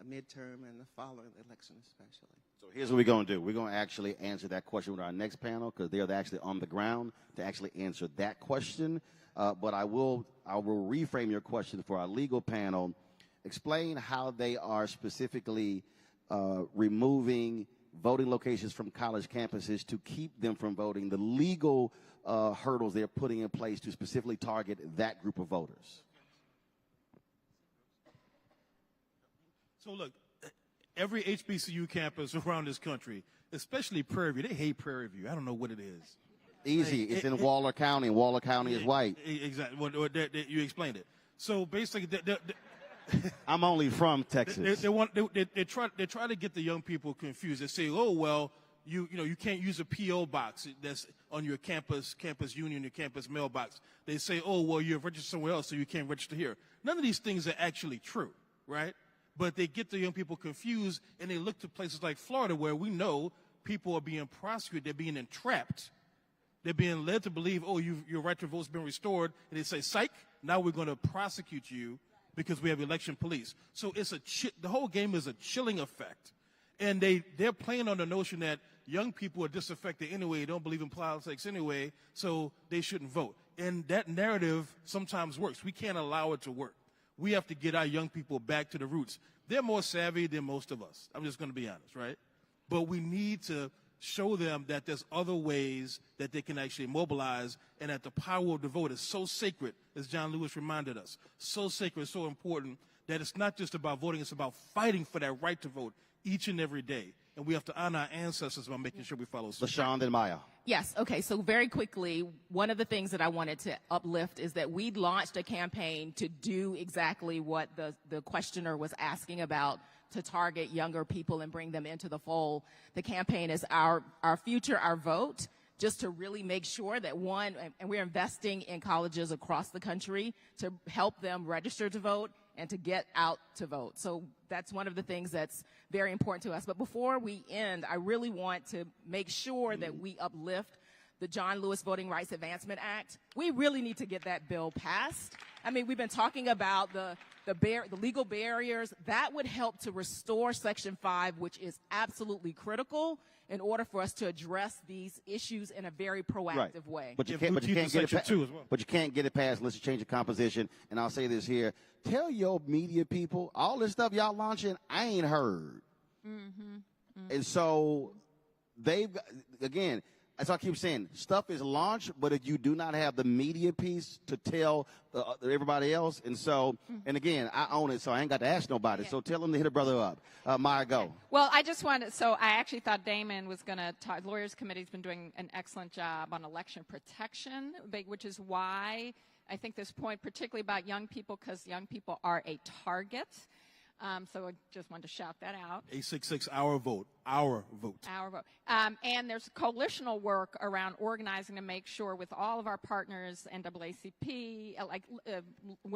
a midterm and the following election especially. So here's what we're going to do. We're going to actually answer that question with our next panel, because they're actually on the ground to actually answer that question. But I will reframe your question for our legal panel. Explain how they are specifically removing voting locations from college campuses to keep them from voting, the legal hurdles they're putting in place to specifically target that group of voters. So look, every HBCU campus around this country, especially Prairie View, they hate Prairie View. I don't know what it is. Easy. It's in Waller County, and Waller County is white. Exactly. Well, you explained it. So basically, I'm only from Texas. They try to get the young people confused. They say, oh, well, you can't use a P.O. box that's on your campus union, your campus mailbox. They say, oh, well, you're registered somewhere else, so you can't register here. None of these things are actually true, right? But they get the young people confused, and they look to places like Florida, where we know people are being prosecuted, they're being entrapped. They're being led to believe, oh, your right to vote's been restored, and they say, psych, now we're going to prosecute you because we have election police. So it's the whole game is a chilling effect. And they're playing on the notion that young people are disaffected anyway, don't believe in politics anyway, so they shouldn't vote. And that narrative sometimes works. We can't allow it to work. We have to get our young people back to the roots. They're more savvy than most of us. I'm just going to be honest, right? But we need to show them that there's other ways that they can actually mobilize, and that the power of the vote is so sacred, as John Lewis reminded us, so sacred, so important, that it's not just about voting, it's about fighting for that right to vote each and every day. and we have to honor our ancestors by making sure we follow suit. LaShawn, then Maya. Yes, okay, so very quickly, one of the things that I wanted to uplift is that we launched a campaign to do exactly what the questioner was asking about, to target younger people and bring them into the fold. The campaign is Our Future, Our Vote, just to really make sure that and we're investing in colleges across the country to help them register to vote and to get out to vote. So that's one of the things that's very important to us. But before we end, I really want to make sure that we uplift the John Lewis Voting Rights Advancement Act. We really need to get that bill passed. I mean, we've been talking about the legal barriers. That would help to restore Section 5, which is absolutely critical in order for us to address these issues in a very proactive way. But you can't get it But you can't get it passed unless you change the composition. And I'll say this here: tell your media people, all this stuff y'all launching, I ain't heard. And so again. That's why I keep saying, stuff is launched, but if you do not have the media piece to tell everybody else, and so, and again, I own it, so I ain't got to ask nobody. So tell them to hit a brother up. Maya, go. Well, I just wanted, so I actually thought Damon was going to talk. Lawyers Committee's been doing an excellent job on election protection, which is why I think this point, particularly about young people, because young people are a target. So I just wanted to shout that out. 866 Our Vote. Our Vote. Our Vote. And there's coalitional work around organizing to make sure with all of our partners, NAACP,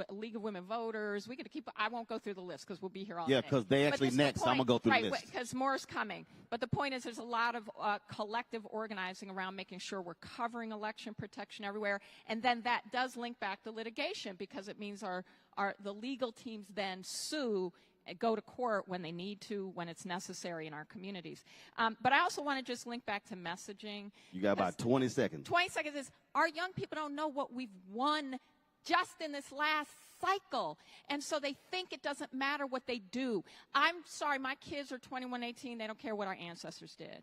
League of Women Voters, we got to keep, I won't go through the list because we'll be here all day. Yeah, because they actually next. I'm going to go through the list. Because more is coming. But the point is there's a lot of collective organizing around making sure we're covering election protection everywhere. And then that does link back to litigation because it means the legal teams then sue, go to court when they need to, when it's necessary in our communities. But I also want to just link back to messaging. You got about 20 seconds. 20 seconds is our young people don't know what we've won just in this last cycle. And so they think it doesn't matter what they do. I'm sorry, my kids are 21, 18. They don't care what our ancestors did.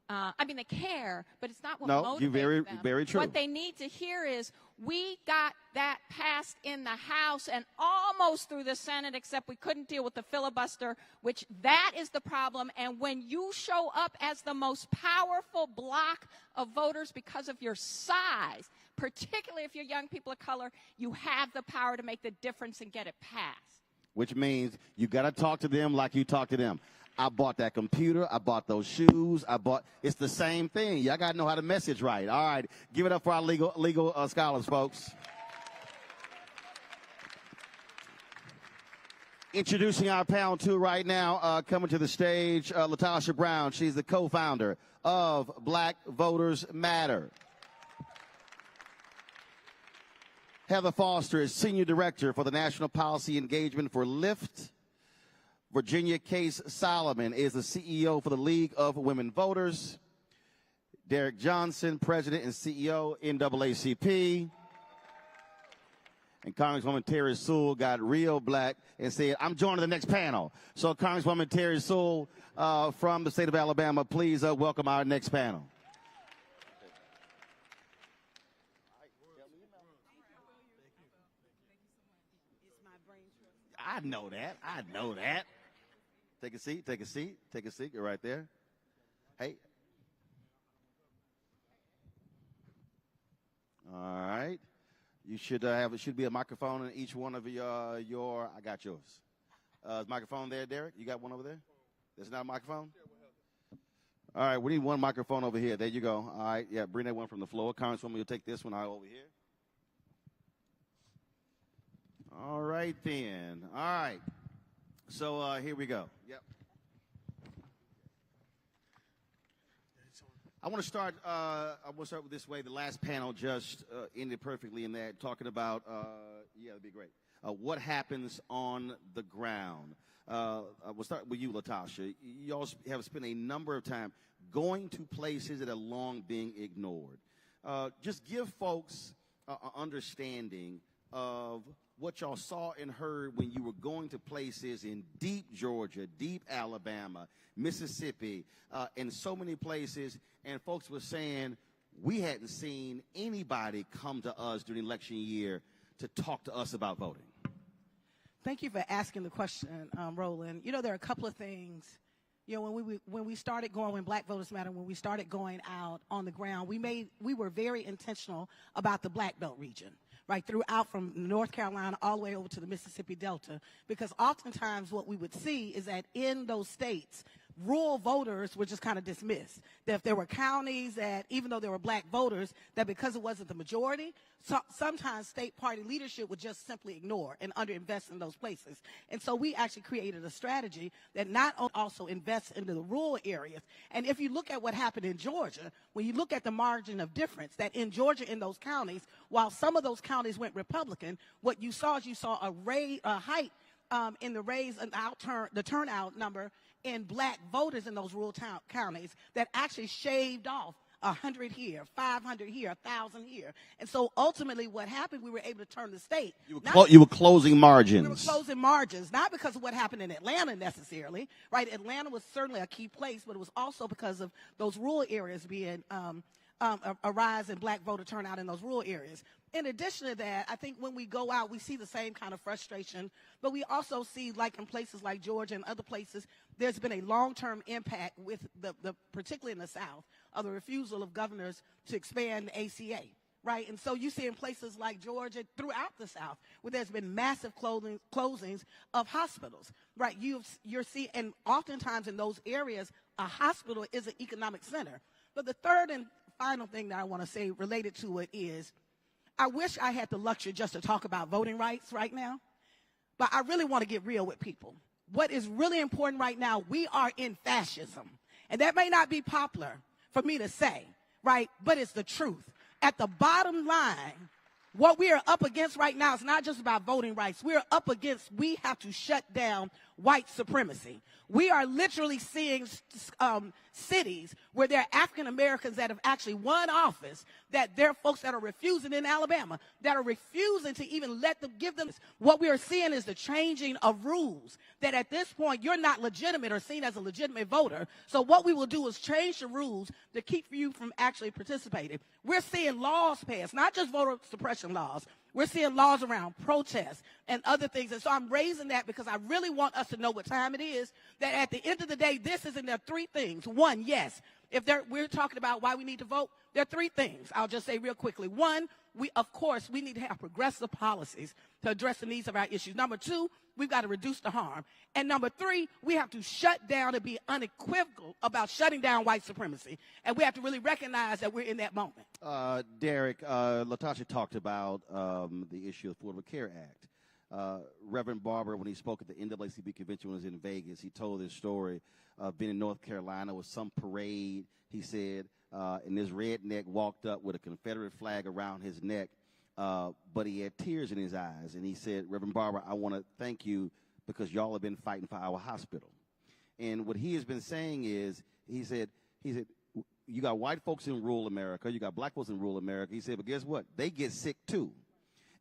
I mean, they care, but it's not what motivates them. Very true. What they need to hear is we got that passed in the House and almost through the Senate, except we couldn't deal with the filibuster, which that is the problem. And when you show up as the most powerful block of voters because of your size, particularly if you're young people of color, you have the power to make the difference and get it passed. Which means you got to talk to them like you talk to them. I bought that computer. I bought those shoes. It's the same thing. Y'all got to know how to message right. All right. Give it up for our legal scholars, folks. Introducing our panel two right now, coming to the stage, Latasha Brown. She's the co-founder of Black Voters Matter. Heather Foster is Senior Director for the National Policy Engagement for LIFT. Virginia Case Solomon is the CEO for the League of Women Voters. Derek Johnson, President and CEO, NAACP. And Congresswoman Terry Sewell got real black and said, I'm joining the next panel. So Congresswoman Terry Sewell from the state of Alabama, please welcome our next panel. I know that. Take a seat. You're right there. Hey. All right. You should should be a microphone in each one of your I got yours. Microphone there, Derek? You got one over there? There's not a microphone? All right, we need one microphone over here. There you go. All right, yeah, bring that one from the floor. Congresswoman, you'll take this one out over here. All right, then. All right. So here we go. Yep. I want to start with this way. The last panel just ended perfectly in that, talking about, that'd be great. What happens on the ground? We'll start with you, Latasha. You all have spent a number of time going to places that are long being ignored. Just give folks an understanding of what y'all saw and heard when you were going to places in deep Georgia, deep Alabama, Mississippi, and so many places, and folks were saying, we hadn't seen anybody come to us during election year to talk to us about voting. Thank you for asking the question, Roland. You know, there are a couple of things You know, when Black Voters Matter, when we started going out on the ground, we were very intentional about the Black Belt region, right, throughout from North Carolina all the way over to the Mississippi Delta, because oftentimes what we would see is that in those states, rural voters were just kind of dismissed. That if there were counties that, even though there were Black voters, that because it wasn't the majority, sometimes state party leadership would just simply ignore and underinvest in those places. And so we actually created a strategy that not only also invests into the rural areas. And if you look at what happened in Georgia, when you look at the margin of difference, that in Georgia in those counties, while some of those counties went Republican, what you saw is a height in the raise and the turnout number in Black voters in those rural counties that actually shaved off 100 here, 500 here, 1,000 here. And so ultimately what happened, we were able to turn the state. You were closing margins. We were closing margins, not because of what happened in Atlanta necessarily, right? Atlanta was certainly a key place, but it was also because of those rural areas being a rise in Black voter turnout in those rural areas. In addition to that, I think when we go out, we see the same kind of frustration, but we also see, like in places like Georgia and other places, there's been a long-term impact with particularly in the South, of the refusal of governors to expand the ACA, right? And so you see in places like Georgia, throughout the South, where there's been massive closings of hospitals, right? You're seeing, and oftentimes in those areas, a hospital is an economic center. But the third and final thing that I want to say related to it is, I wish I had the luxury just to talk about voting rights right now, but I really want to get real with people. What is really important right now, we are in fascism. And that may not be popular for me to say, right, but it's the truth. At the bottom line, what we are up against right now is not just about voting rights. We are up against, we have to shut down white supremacy. We are literally seeing cities where there are African Americans that have actually won office, that there are folks that are refusing in Alabama, that are refusing to even give them. What we are seeing is the changing of rules, that at this point you're not legitimate or seen as a legitimate voter. So what we will do is change the rules to keep you from actually participating. We're seeing laws passed, not just voter suppression laws. We're seeing laws around protests and other things. And so I'm raising that because I really want us to know what time it is, that at the end of the day, this is in there three things. One, yes, we're talking about why we need to vote, there are three things. I'll just say real quickly. One, we need to have progressive policies to address the needs of our issues. Number two, we've got to reduce the harm. And number three, we have to shut down and be unequivocal about shutting down white supremacy. And we have to really recognize that we're in that moment. Derek, Latasha talked about the issue of the Affordable Care Act. Reverend Barber, when he spoke at the NAACP convention when he was in Vegas, he told this story of being in North Carolina with some parade, he said, and this redneck walked up with a Confederate flag around his neck, but he had tears in his eyes. And he said, Reverend Barber, I want to thank you because y'all have been fighting for our hospital. And what he has been saying is, he said, you got white folks in rural America, you got black folks in rural America. He said, but guess what? They get sick too.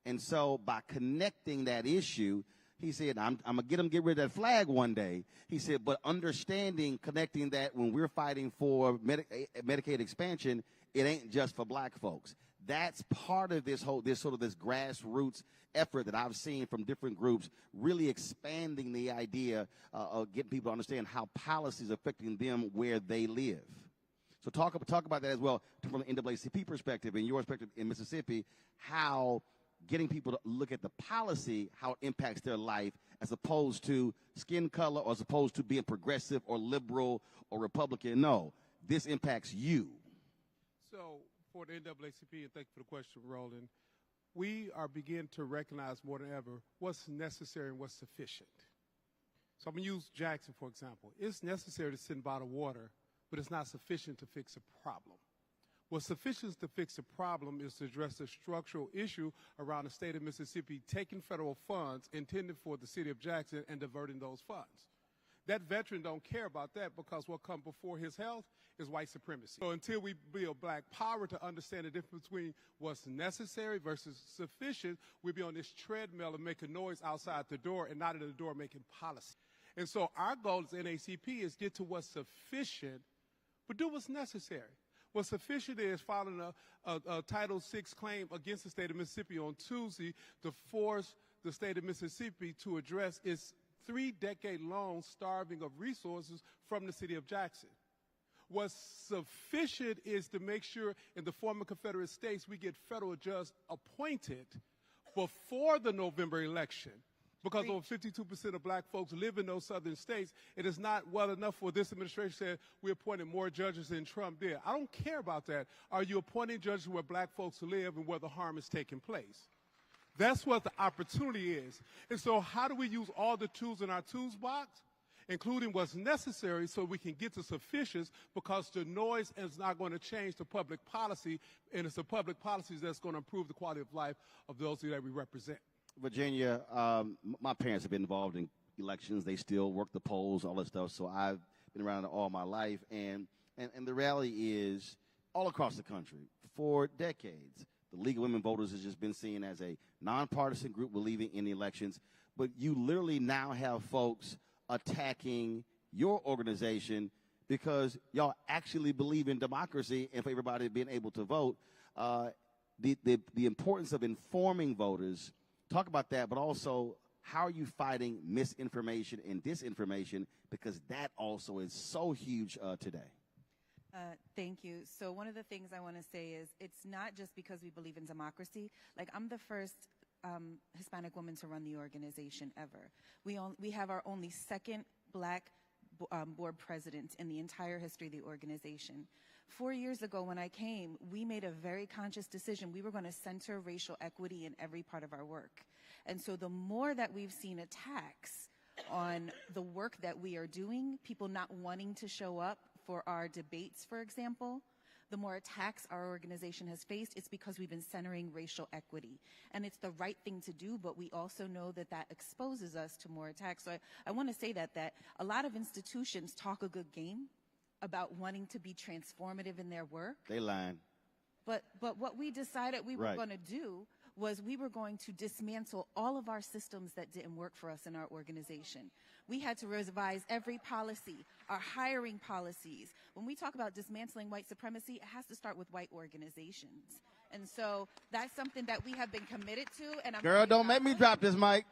And so by connecting that issue, he said, I'm going to get rid of that flag one day. He said, but understanding, connecting that when we're fighting for Medicaid expansion, it ain't just for black folks. That's part of this grassroots effort that I've seen from different groups, really expanding the idea of getting people to understand how policies are affecting them where they live. So talk about that as well from the NAACP perspective and your perspective in Mississippi, how getting people to look at the policy, how it impacts their life, as opposed to skin color or as opposed to being progressive or liberal or Republican. No, this impacts you. So for the NAACP, and thank you for the question, Roland, we are beginning to recognize more than ever what's necessary and what's sufficient. So I'm going to use Jackson, for example. It's necessary to send a bottle of water, but it's not sufficient to fix a problem. What's sufficient to fix the problem is to address the structural issue around the state of Mississippi taking federal funds intended for the city of Jackson and diverting those funds. That veteran don't care about that because what comes before his health is white supremacy. So until we build black power to understand the difference between what's necessary versus sufficient, we'll be on this treadmill and making noise outside the door and not at the door making policy. And so our goal as NAACP is get to what's sufficient, but do what's necessary. What's sufficient is filing a Title VI claim against the state of Mississippi on Tuesday to force the state of Mississippi to address its 3-decade-long starving of resources from the city of Jackson. What's sufficient is to make sure in the former Confederate states we get federal judges appointed before the November election. Because over 52% of black folks live in those southern states, it is not well enough for this administration to say we appointed more judges than Trump did. I don't care about that. Are you appointing judges where black folks live and where the harm is taking place? That's what the opportunity is. And so how do we use all the tools in our toolbox, including what's necessary so we can get to sufficiency, because the noise is not going to change the public policy, and it's the public policies that's going to improve the quality of life of those that we represent. Virginia, my parents have been involved in elections. They still work the polls, all that stuff. So I've been around it all my life. And the reality is, all across the country, for decades, the League of Women Voters has just been seen as a nonpartisan group believing in the elections. But you literally now have folks attacking your organization because y'all actually believe in democracy and for everybody being able to vote. The importance of informing voters. Talk about that, but also how are you fighting misinformation and disinformation, because that also is so huge today. Thank you. So one of the things I want to say is it's not just because we believe in democracy. Like, I'm the first Hispanic woman to run the organization ever. We have our only second black board president in the entire history of the organization. 4 years ago when I came, we made a very conscious decision. We were going to center racial equity in every part of our work. And so the more that we've seen attacks on the work that we are doing, people not wanting to show up for our debates, for example, the more attacks our organization has faced, it's because we've been centering racial equity. And it's the right thing to do, but we also know that that exposes us to more attacks. So I want to say that a lot of institutions talk a good game about wanting to be transformative in their work. They lying. But what we decided we were going to do was we were going to dismantle all of our systems that didn't work for us in our organization. We had to revise every policy, our hiring policies. When we talk about dismantling white supremacy, it has to start with white organizations. And so that's something that we have been committed to. And Girl, don't make me drop this mic.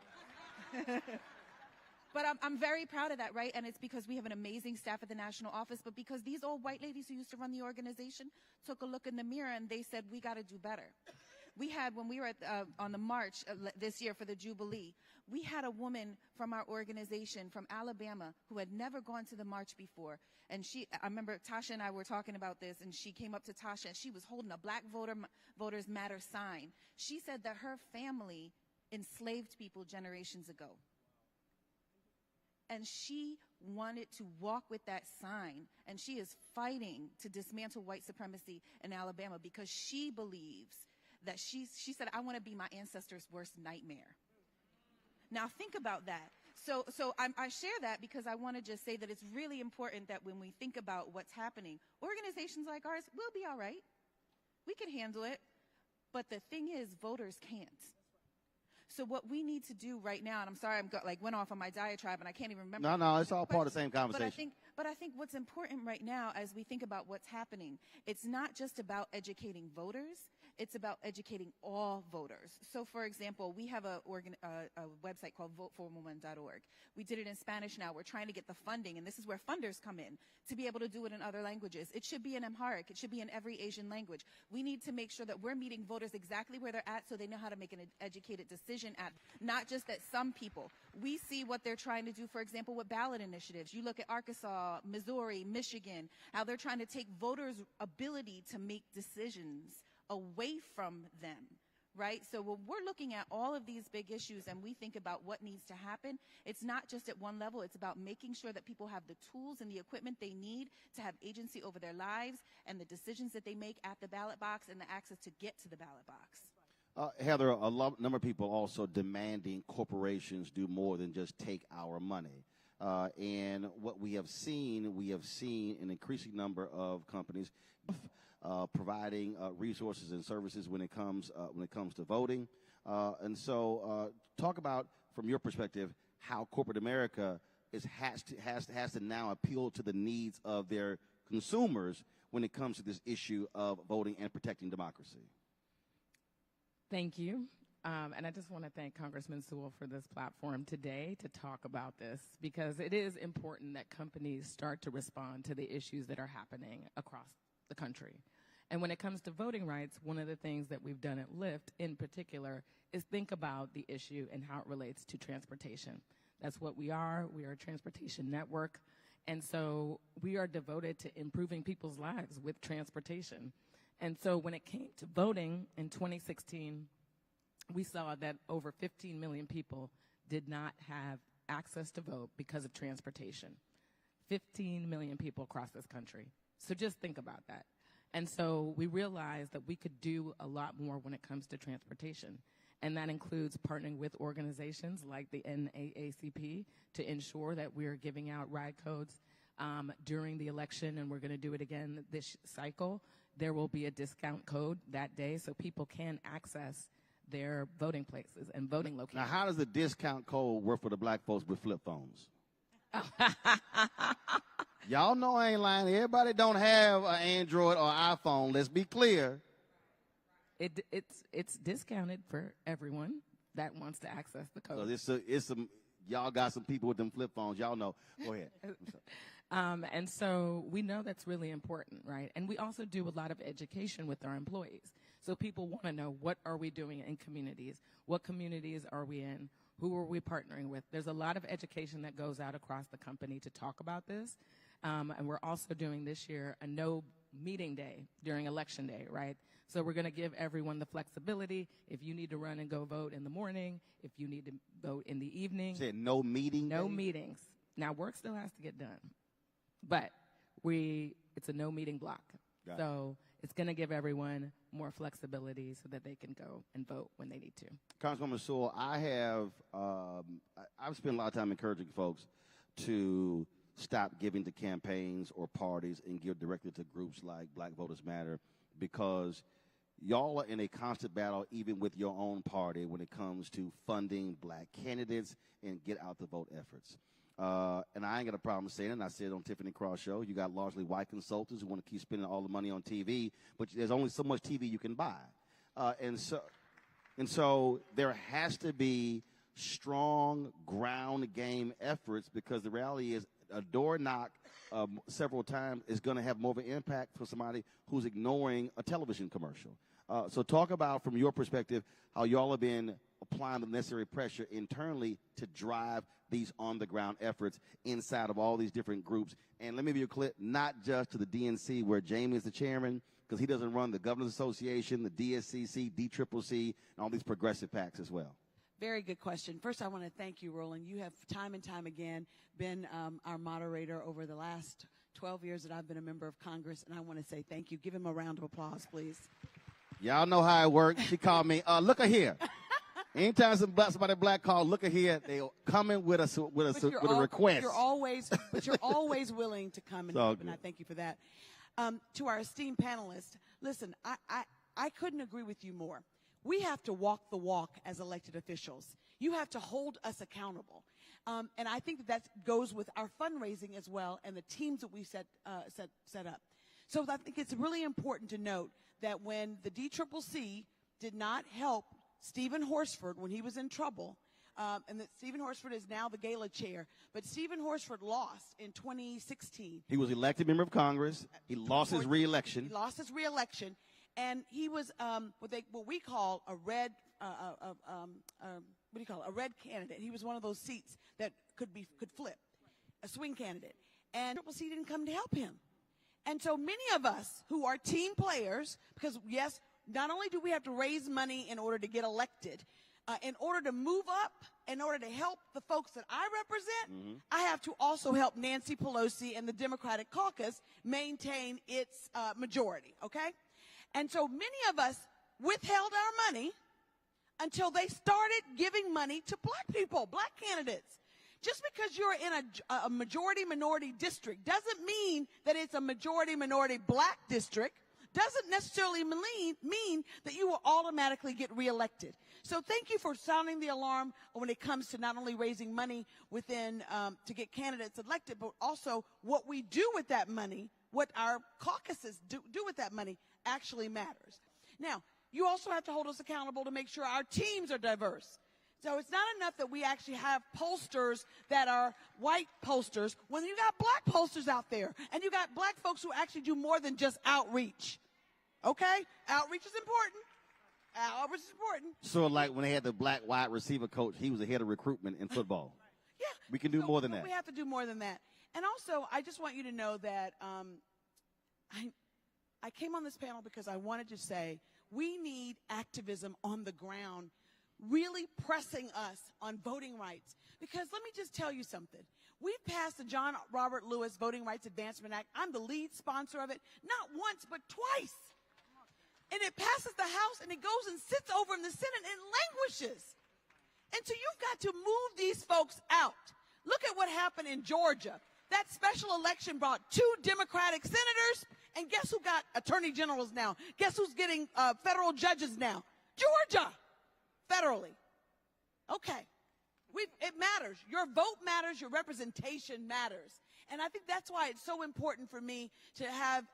But I'm very proud of that, right? And it's because we have an amazing staff at the national office, but because these old white ladies who used to run the organization took a look in the mirror and they said, we got to do better. We had, when we were on the march this year for the Jubilee, we had a woman from our organization from Alabama who had never gone to the march before. And I remember Tasha and I were talking about this, and she came up to Tasha and she was holding a Black Voters Matter sign. She said that her family enslaved people generations ago. And she wanted to walk with that sign, and she is fighting to dismantle white supremacy in Alabama because she believes that she said, I want to be my ancestors' worst nightmare. Now think about that. So I share that because I want to just say that it's really important that when we think about what's happening, organizations like ours will be all right. We can handle it. But the thing is, voters can't. So what we need to do right now, and I'm sorry I went off on my diatribe and I can't even remember. No, it's all part of the same conversation. But I think what's important right now as we think about what's happening, it's not just about educating voters. It's about educating all voters. So, for example, we have a website called voteforwoman.org. We did it in Spanish now. We're trying to get the funding, and this is where funders come in, to be able to do it in other languages. It should be in Amharic. It should be in every Asian language. We need to make sure that we're meeting voters exactly where they're at so they know how to make an educated decision not just that some people. We see what they're trying to do, for example, with ballot initiatives. You look at Arkansas, Missouri, Michigan, how they're trying to take voters' ability to make decisions away from them, right? So when we're looking at all of these big issues and we think about what needs to happen, it's not just at one level. It's about making sure that people have the tools and the equipment they need to have agency over their lives and the decisions that they make at the ballot box and the access to get to the ballot box. Heather, a number of people also demanding corporations do more than just take our money. And what we have seen an increasing number of companies providing resources and services when it comes to voting. And so talk about, from your perspective, how corporate America has to now appeal to the needs of their consumers when it comes to this issue of voting and protecting democracy. Thank you. And I just want to thank Congressman Sewell for this platform today to talk about this, because it is important that companies start to respond to the issues that are happening across the country. And when it comes to voting rights, one of the things that we've done at Lyft in particular is think about the issue and how it relates to transportation. That's what we are. We are a transportation network. And so we are devoted to improving people's lives with transportation. And so when it came to voting in 2016, we saw that over 15 million people did not have access to vote because of transportation. 15 million people across this country. So just think about that. And so we realized that we could do a lot more when it comes to transportation. And that includes partnering with organizations like the NAACP to ensure that we're giving out ride codes during the election, and we're going to do it again this cycle. There will be a discount code that day so people can access their voting places and voting locations. Now, how does the discount code work for the black folks with flip phones? Y'all know I ain't lying. Everybody don't have an Android or iPhone. Let's be clear. It's discounted for everyone that wants to access the code. So y'all got some people with them flip phones. Y'all know. Go ahead. And so we know that's really important, right? And we also do a lot of education with our employees. So people want to know, what are we doing in communities? What communities are we in? Who are we partnering with? There's a lot of education that goes out across the company to talk about this. And we're also doing this year a no meeting day during election day, right? So we're going to give everyone the flexibility. If you need to run and go vote in the morning, if you need to vote in the evening. You said no meeting No day? meetings. Now, work still has to get done. But it's a no meeting block. Got So it's going to give everyone more flexibility so that they can go and vote when they need to. Congresswoman Sewell, I've spent a lot of time encouraging folks to stop giving to campaigns or parties and give directly to groups like Black Voters Matter, because y'all are in a constant battle even with your own party when it comes to funding black candidates and get out the vote efforts. And I ain't got a problem saying it, and I said it on Tiffany Cross Show, you got largely white consultants who want to keep spending all the money on TV, but there's only so much TV you can buy. And so there has to be strong ground game efforts, because the reality is a door knock several times is going to have more of an impact for somebody who's ignoring a television commercial. So talk about, from your perspective, how y'all have been applying the necessary pressure internally to drive these on-the-ground efforts inside of all these different groups. And let me give you a clip, not just to the DNC, where Jamie is the chairman, because he doesn't run the Governors Association, the DSCC, DCCC, and all these progressive PACs as well. Very good question. First, I want to thank you, Roland. You have time and time again been our moderator over the last 12 years that I've been a member of Congress, and I want to say thank you. Give him a round of applause, please. Y'all know how it works. She called me, look at here. Anytime somebody black call, look at here, they coming with a request. You're always willing to come and help, and I thank you for that. To our esteemed panelists, listen, I couldn't agree with you more. We have to walk the walk as elected officials. You have to hold us accountable. And I think that goes with our fundraising as well, and the teams that we set up. So I think it's really important to note that when the DCCC did not help Stephen Horsford when he was in trouble, and that Stephen Horsford is now the gala chair, but Stephen Horsford lost in 2016. He was elected member of Congress. He lost his reelection. He lost his reelection, and he was what we call a red a red candidate. He was one of those seats that could flip, a swing candidate, and CCC didn't come to help him. And so many of us who are team players, because yes, not only do we have to raise money in order to get elected, in order to move up, in order to help the folks that I represent, I have to also help Nancy Pelosi and the Democratic caucus maintain its majority, okay? And so many of us withheld our money until they started giving money to black people, black candidates. Just because you're in a majority-minority district doesn't mean that it's a majority-minority black district. Doesn't necessarily mean that you will automatically get reelected. So thank you for sounding the alarm when it comes to not only raising money within to get candidates elected, but also what we do with that money, what our caucuses do with that money actually matters. Now, you also have to hold us accountable to make sure our teams are diverse. So it's not enough that we actually have pollsters that are white pollsters when you got black pollsters out there and you got black folks who actually do more than just outreach. Okay? Outreach is important. Outreach is important. So like when they had the black wide receiver coach, he was the head of recruitment in football. Yeah. We can do more than that. We have to do more than that. And also, I just want you to know that I came on this panel because I wanted to say we need activism on the ground really pressing us on voting rights. Because let me just tell you something. We've passed the John Robert Lewis Voting Rights Advancement Act. I'm the lead sponsor of it, not once, but twice. And it passes the House, and it goes and sits over in the Senate and languishes. And so you've got to move these folks out. Look at what happened in Georgia. That special election brought 2 Democratic senators, and guess who got attorney generals now? Guess who's getting federal judges now? Georgia, federally. Okay. It matters. Your vote matters. Your representation matters. And I think that's why it's so important for me to have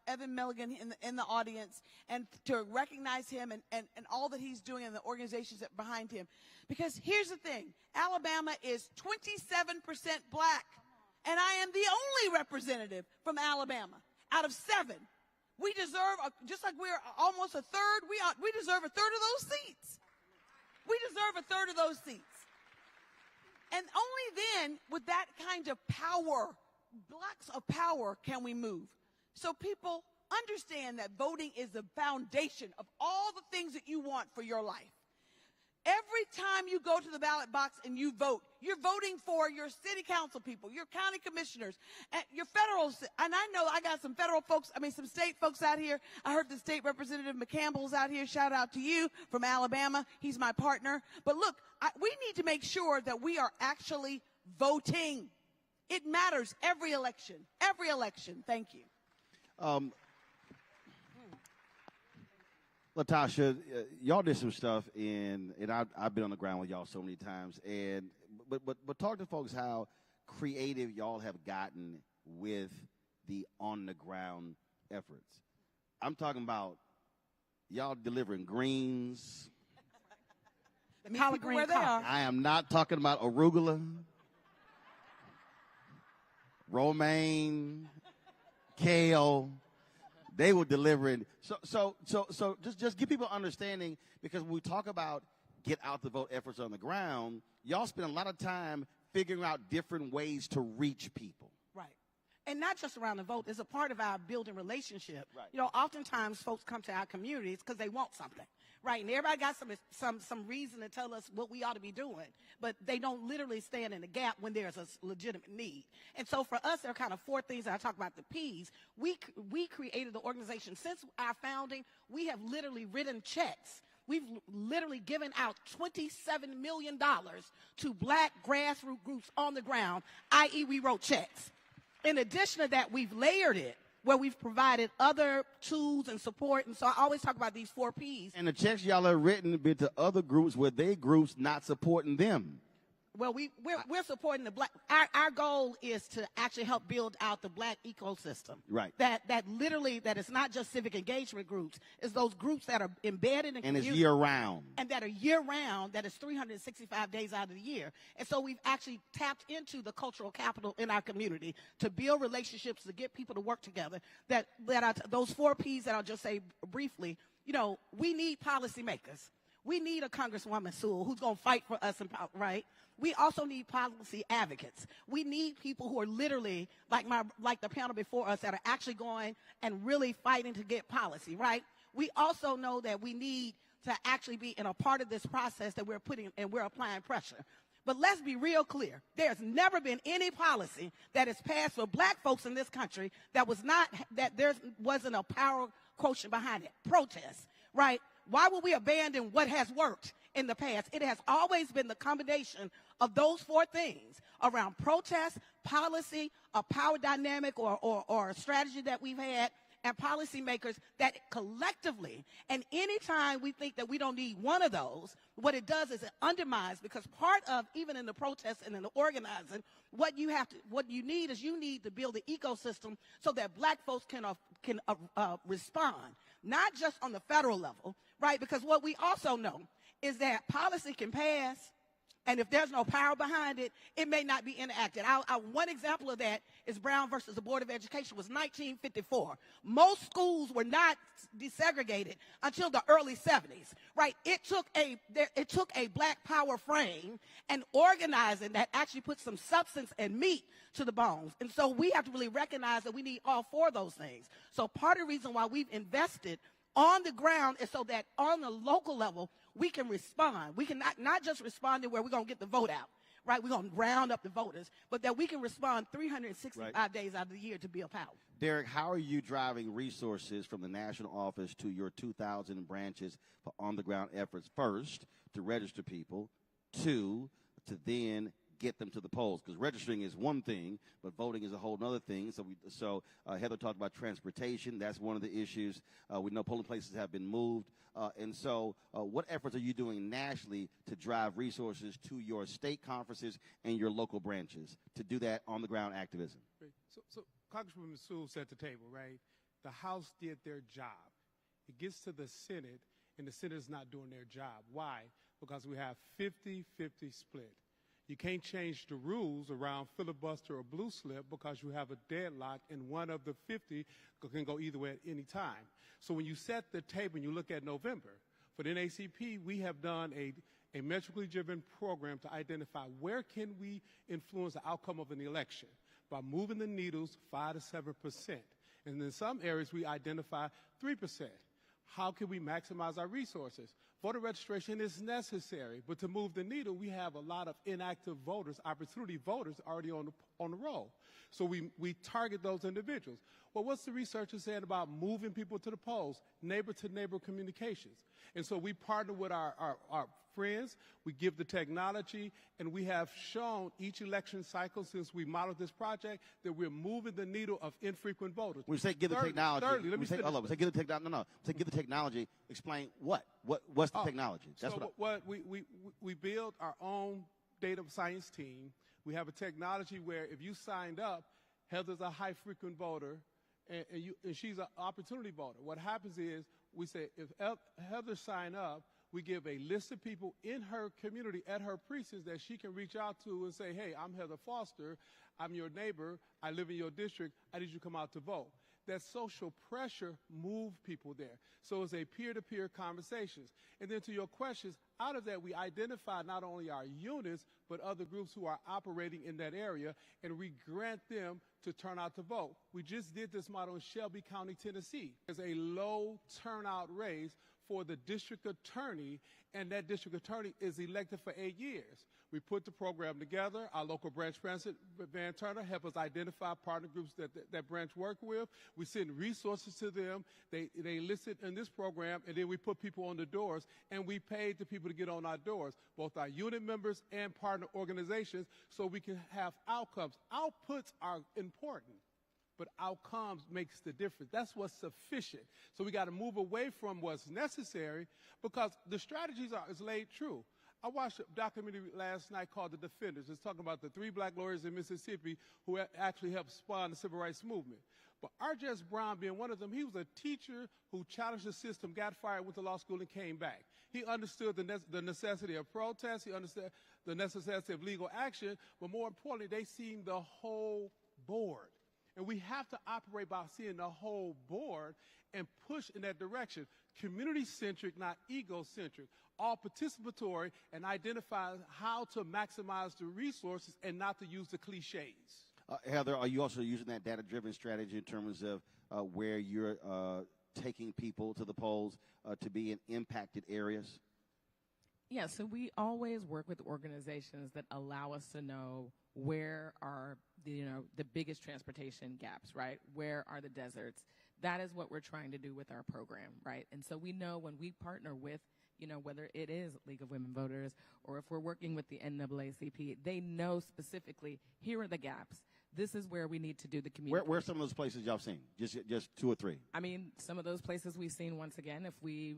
Evan Milligan in the audience and to recognize him and all that he's doing and the organizations that behind him. Because here's the thing. Alabama is 27% black. And I am the only representative from Alabama out of 7. We deserve, just like we're almost a third, we deserve a third of those seats. We deserve a third of those seats. And only then, with that kind of power, blocks of power, can we move. So people understand that voting is the foundation of all the things that you want for your life. Every time you go to the ballot box and you vote, you're voting for your city council people, your county commissioners, and your federal, and I know I got some federal folks, some state folks out here. I heard the state representative McCampbell's out here. Shout out to you from Alabama. He's my partner. But look, we need to make sure that we are actually voting. It matters every election. Every election. Thank you. Latasha, y'all did some stuff, and I've been on the ground with y'all so many times. But talk to folks how creative y'all have gotten with the on-the-ground efforts. I'm talking about y'all delivering greens. Collard green where they are. I am not talking about arugula, romaine, kale. They were delivering. So just give people understanding, because when we talk about get out the vote efforts on the ground, y'all spend a lot of time figuring out different ways to reach people. Right. And not just around the vote. It's a part of our building relationship. Right. You know, oftentimes folks come to our communities because they want something. Right. And everybody got some reason to tell us what we ought to be doing, but they don't literally stand in the gap when there's a legitimate need. And so for us, there are kind of 4 things that I talk about, the P's. We created the organization. Since our founding, we have literally written checks. We've literally given out $27 million to black grassroots groups on the ground, i.e. we wrote checks. In addition to that, we've layered it, where we've provided other tools and support. And so I always talk about these 4 Ps. And the checks y'all have written been to other groups where they groups not supporting them. Well, we're supporting the black. Our goal is to actually help build out the black ecosystem. Right. That it's not just civic engagement groups. It's those groups that are embedded in and community. It's year round. And that are year round. That is 365 days out of the year. And so we've actually tapped into the cultural capital in our community to build relationships, to get people to work together. That are those 4 Ps that I'll just say briefly. You know, we need policymakers. We need a Congresswoman Sewell who's going to fight for us, right? We also need policy advocates. We need people who are literally, like the panel before us, that are actually going and really fighting to get policy, right? We also know that we need to actually be in a part of this process that we're putting and we're applying pressure. But let's be real clear. There's never been any policy that is passed for black folks in this country that there wasn't a power quotient behind it. Protest, right? Why would we abandon what has worked in the past? It has always been the combination of those 4 things around protest, policy, a power dynamic or a strategy that we've had, and policymakers that collectively, and anytime we think that we don't need one of those, what it does is it undermines, because part of, even in the protests and in the organizing, what you need to build the ecosystem so that black folks can respond, not just on the federal level, right? Because what we also know is that policy can pass, and if there's no power behind it, it may not be enacted. One example of that is Brown versus the Board of Education. It was 1954. Most schools were not desegregated until the early 70s, right? It took a black power frame and organizing that actually put some substance and meat to the bones. And so we have to really recognize that we need all four of those things. So part of the reason why we've invested on the ground is so that on the local level, we can respond. We can not just respond to where we're going to get the vote out, right? We're going to round up the voters, but that we can respond 365 days out of the year to build power. Derek, how are you driving resources from the national office to your 2,000 branches for on-the-ground efforts? First, to register people. Two, to then get them to the polls, because registering is one thing, but voting is a whole other thing. So Heather talked about transportation. That's one of the issues. We know polling places have been moved. And so what efforts are you doing nationally to drive resources to your state conferences and your local branches to do that on-the-ground activism? So Congresswoman Sewell set the table, right? The House did their job. It gets to the Senate, and the Senate is not doing their job. Why? Because we have 50-50 split. You can't change the rules around filibuster or blue slip because you have a deadlock, and one of the 50 can go either way at any time. So when you set the table and you look at November, for the NACP, we have done a metrically driven program to identify where can we influence the outcome of an election by moving the needles 5 to 7%. And in some areas, we identify 3%. How can we maximize our resources? Voter registration is necessary, but to move the needle, we have a lot of inactive voters, opportunity voters already on the roll. So we target those individuals. Well, what's the research saying about moving people to the polls? Neighbor-to-neighbor communications. And so we partner with our friends, we give the technology, and we have shown each election cycle since we modeled this project that we're moving the needle of infrequent voters. When you say give the technology, give the technology, explain what's the technology? That's we build our own data science team. We have a technology where if you signed up, Heather's a high frequent voter, and she's an opportunity voter. What happens is we say if Heather signed up, we give a list of people in her community at her precincts that she can reach out to and say, hey, I'm Heather Foster, I'm your neighbor, I live in your district, I need you to come out to vote. That social pressure moved people there. So it's a peer-to-peer conversations. And then to your questions, out of that we identify not only our units, but other groups who are operating in that area, and we grant them to turn out to vote. We just did this model in Shelby County, Tennessee. There's a low turnout race for the district attorney, and that district attorney is elected for 8 years. We put the program together. Our local branch president, Van Turner, helped us identify partner groups that branch work with. We send resources to them. They enlisted in this program, and then we put people on the doors, and we paid the people to get on our doors, both our unit members and partner organizations, so we can have outcomes. Outputs are important, but outcomes makes the difference. That's what's sufficient. So we got to move away from what's necessary, because the strategies is laid true. I watched a documentary last night called The Defenders. It's talking about the 3 black lawyers in Mississippi who actually helped spawn the civil rights movement. But R.J. Brown being one of them, he was a teacher who challenged the system, got fired, went to law school, and came back. He understood the necessity of protest. He understood the necessity of legal action. But more importantly, they seen the whole board. And we have to operate by seeing the whole board and push in that direction. Community-centric, not ego-centric. All participatory, and identify how to maximize the resources and not to use the cliches. Heather, are you also using that data-driven strategy in terms of where you're taking people to the polls to be in impacted areas? Yeah, so we always work with organizations that allow us to know where are the biggest transportation gaps, right? Where are the deserts? That is what we're trying to do with our program, right? And so we know when we partner with whether it is League of Women Voters or if we're working with the NAACP, they know specifically, here are the gaps. This is where we need to do the community. Where are some of those places y'all seen? Just two or three. I mean, some of those places we've seen, once again, if we're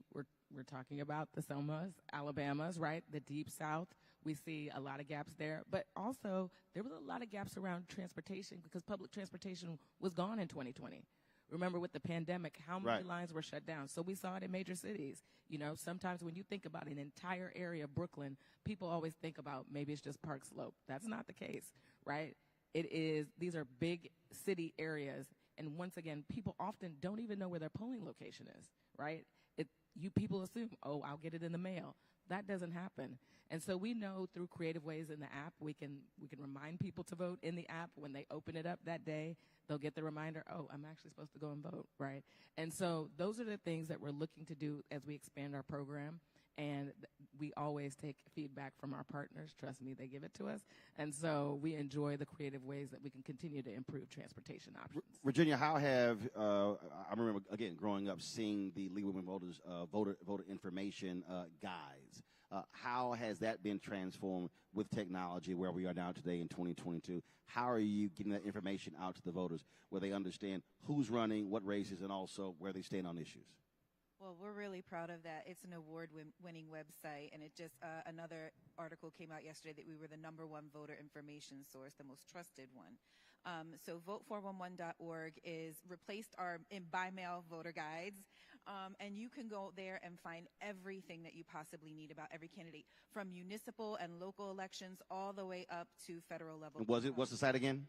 talking about the Selmas, Alabamas, right? The Deep South, we see a lot of gaps there. But also, there were a lot of gaps around transportation because public transportation was gone in 2020. Remember with the pandemic, how many lines were shut down? So we saw it in major cities. Sometimes when you think about an entire area of Brooklyn, people always think about maybe it's just Park Slope. That's not the case, right? These are big city areas. And once again, people often don't even know where their polling location is, right? People assume, oh, I'll get it in the mail. That doesn't happen. And so we know through creative ways in the app, we can remind people to vote in the app. When they open it up that day, they'll get the reminder, oh, I'm actually supposed to go and vote, right? And so those are the things that we're looking to do as we expand our program. And we always take feedback from our partners. Trust me, they give it to us. And so we enjoy the creative ways that we can continue to improve transportation options. Virginia, how have, I remember, again, growing up, seeing the League of Women Voters voter information guides. How has that been transformed with technology where we are now today in 2022? How are you getting that information out to the voters where they understand who's running, what races, and also where they stand on issues? Well, we're really proud of that. It's an award-winning website, and it just another article came out yesterday that we were the #1 voter information source, the most trusted one. So vote411.org is replaced our by mail voter guides, and you can go there and find everything that you possibly need about every candidate, from municipal and local elections all the way up to federal level. What's the site again?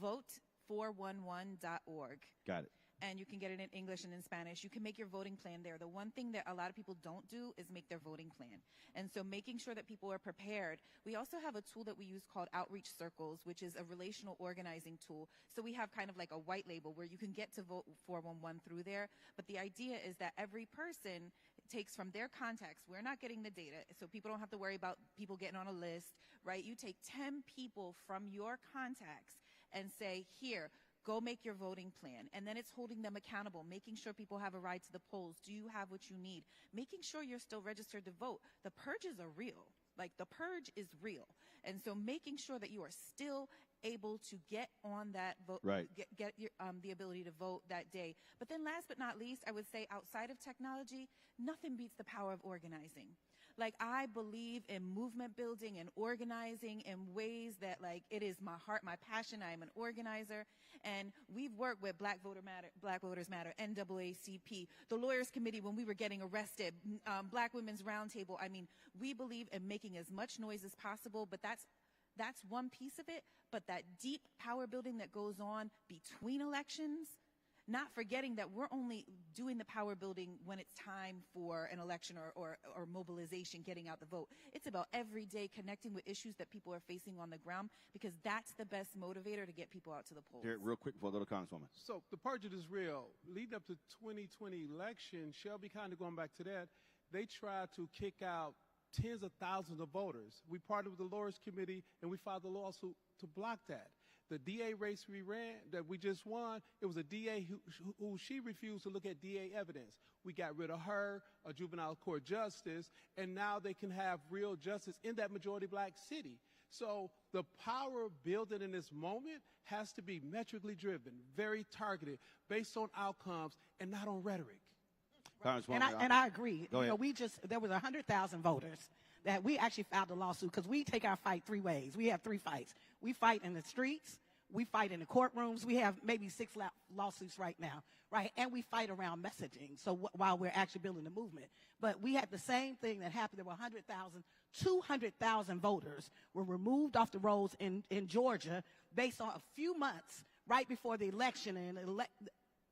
Vote411.org. Got it. And you can get it in English and in Spanish. You can make your voting plan there. The one thing that a lot of people don't do is make their voting plan. And so making sure that people are prepared. We also have a tool that we use called Outreach Circles, which is a relational organizing tool. So we have kind of like a white label where you can get to Vote 411 through there. But the idea is that every person takes from their contacts. We're not getting the data, so people don't have to worry about people getting on a list, right? You take 10 people from your contacts and say, here, go make your voting plan. And then it's holding them accountable, making sure people have a ride to the polls. Do you have what you need? Making sure you're still registered to vote. The purges are real. Like, the purge is real. And so making sure that you are still able to get on that vote, get your, the ability to vote that day. But then last but not least, I would say outside of technology, nothing beats the power of organizing. Like, I believe in movement building and organizing in ways that, like, it is my heart, my passion. I am an organizer. And we've worked with Black Voters Matter, NAACP, the Lawyers Committee when we were getting arrested, Black Women's Roundtable. I mean, we believe in making as much noise as possible, but that's one piece of it. But that deep power building that goes on between elections, not forgetting that we're only doing the power building when it's time for an election or mobilization, getting out the vote. It's about every day connecting with issues that people are facing on the ground, because that's the best motivator to get people out to the polls. Here, real quick before I go to Congresswoman. So the purge is real. Leading up to 2020 election, Shelby, kind of going back to that, they tried to kick out tens of thousands of voters. We partnered with the Lawyers Committee, and we filed a lawsuit to block that. The DA race we ran, that we just won, it was a DA who she refused to look at DA evidence. We got rid of her, a juvenile court justice, and now they can have real justice in that majority Black city. So the power of building in this moment has to be metrically driven, very targeted, based on outcomes and not on rhetoric. And I agree. Go ahead. There was 100,000 voters that we actually filed a lawsuit, because we take our fight three ways. We have three fights. We fight in the streets. We fight in the courtrooms. We have maybe 6 lawsuits right now, right? And we fight around messaging. So while we're actually building the movement, but we had the same thing that happened. There were 200,000 voters were removed off the rolls in Georgia based on a few months right before the election, and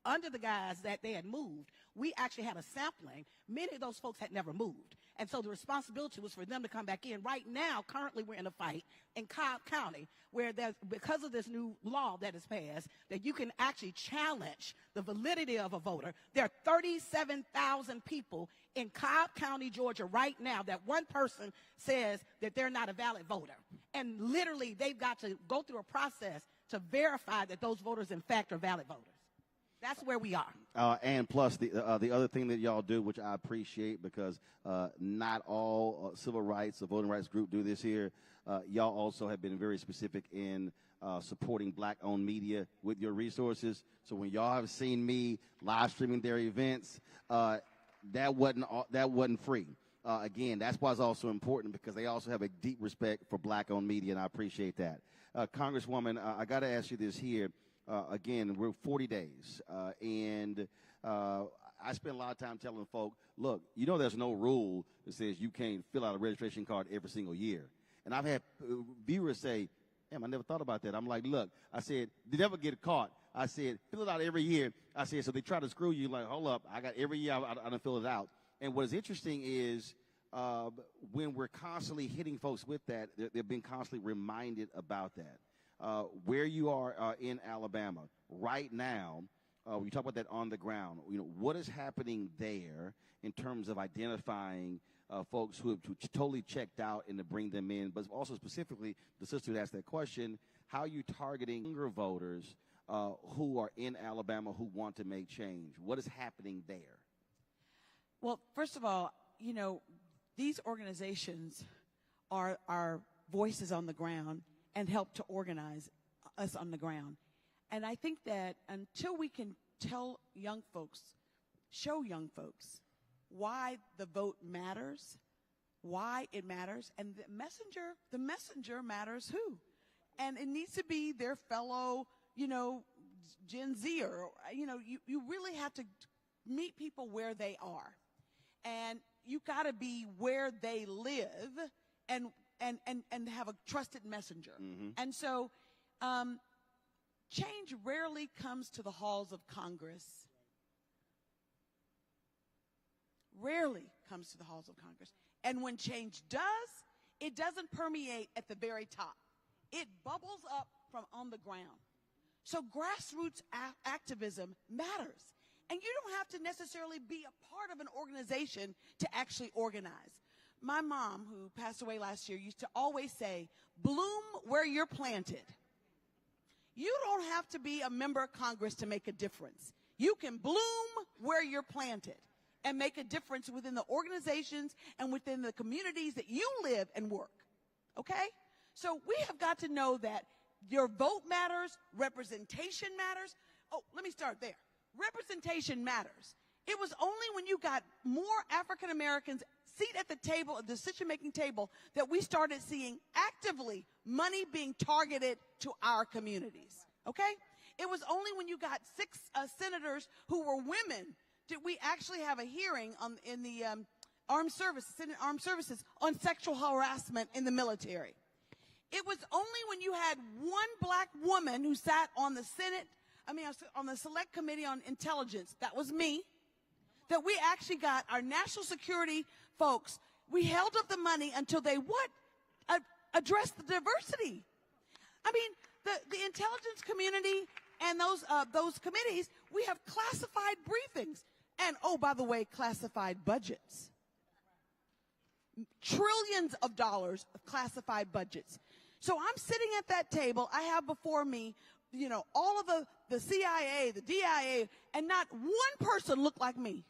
under the guise that they had moved. We actually had a sampling. Many of those folks had never moved. And so the responsibility was for them to come back in. Right now, currently, we're in a fight in Cobb County where because of this new law that is passed, that you can actually challenge the validity of a voter. There are 37,000 people in Cobb County, Georgia right now that one person says that they're not a valid voter. And literally, they've got to go through a process to verify that those voters, in fact, are valid voters. That's where we are. And plus, the other thing that y'all do, which I appreciate, because not all civil rights or voting rights group do this here. Y'all also have been very specific in supporting black-owned media with your resources. So when y'all have seen me live streaming their events, that wasn't free. Again, that's why it's also important, because they also have a deep respect for black-owned media, and I appreciate that. Congresswoman, I got to ask you this here. Again, we're 40 days, and I spend a lot of time telling folk, look, you know there's no rule that says you can't fill out a registration card every single year. And I've had viewers say, damn, I never thought about that. I'm like, look, I said, they never get caught. I said, fill it out every year. I said, so they try to screw you. Like, hold up, I got every year I don't fill it out. And what is interesting is when we're constantly hitting folks with that, they're being constantly reminded about that. Where you are in Alabama right now, we talk about that on the ground. You know, what is happening there in terms of identifying folks who have totally checked out and to bring them in, but also specifically the sister who asked that question, how are you targeting younger voters who are in Alabama who want to make change? What is happening there? Well, first of all, you know, these organizations are our voices on the ground and help to organize us on the ground. And I think that until we can tell young folks, show young folks why the vote matters, why it matters, and the messenger matters who. And it needs to be their fellow, you know, Gen Zer. You know, you really have to meet people where they are. And you got to be where they live and have a trusted messenger. Mm-hmm. And so change rarely comes to the halls of Congress. Rarely comes to the halls of Congress. And when change does, it doesn't permeate at the very top. It bubbles up from on the ground. So grassroots activism matters. And you don't have to necessarily be a part of an organization to actually organize. My mom, who passed away last year, used to always say, bloom where you're planted. You don't have to be a member of Congress to make a difference. You can bloom where you're planted and make a difference within the organizations and within the communities that you live and work. Okay? So we have got to know that your vote matters, representation matters. Oh, let me start there. Representation matters. It was only when you got more African Americans seat at the table, a decision-making table, that we started seeing actively money being targeted to our communities. Okay? It was only when you got 6 senators who were women did we actually have a hearing in the armed services on sexual harassment in the military. It was only when you had one black woman who sat on the on the Select Committee on Intelligence, that was me, that we actually got our national security folks, we held up the money until they addressed the diversity. I mean, the intelligence community and those committees, we have classified briefings. And, oh, by the way, classified budgets. Trillions of dollars of classified budgets. So I'm sitting at that table. I have before me, you know, all of the CIA, the DIA, and not one person looked like me.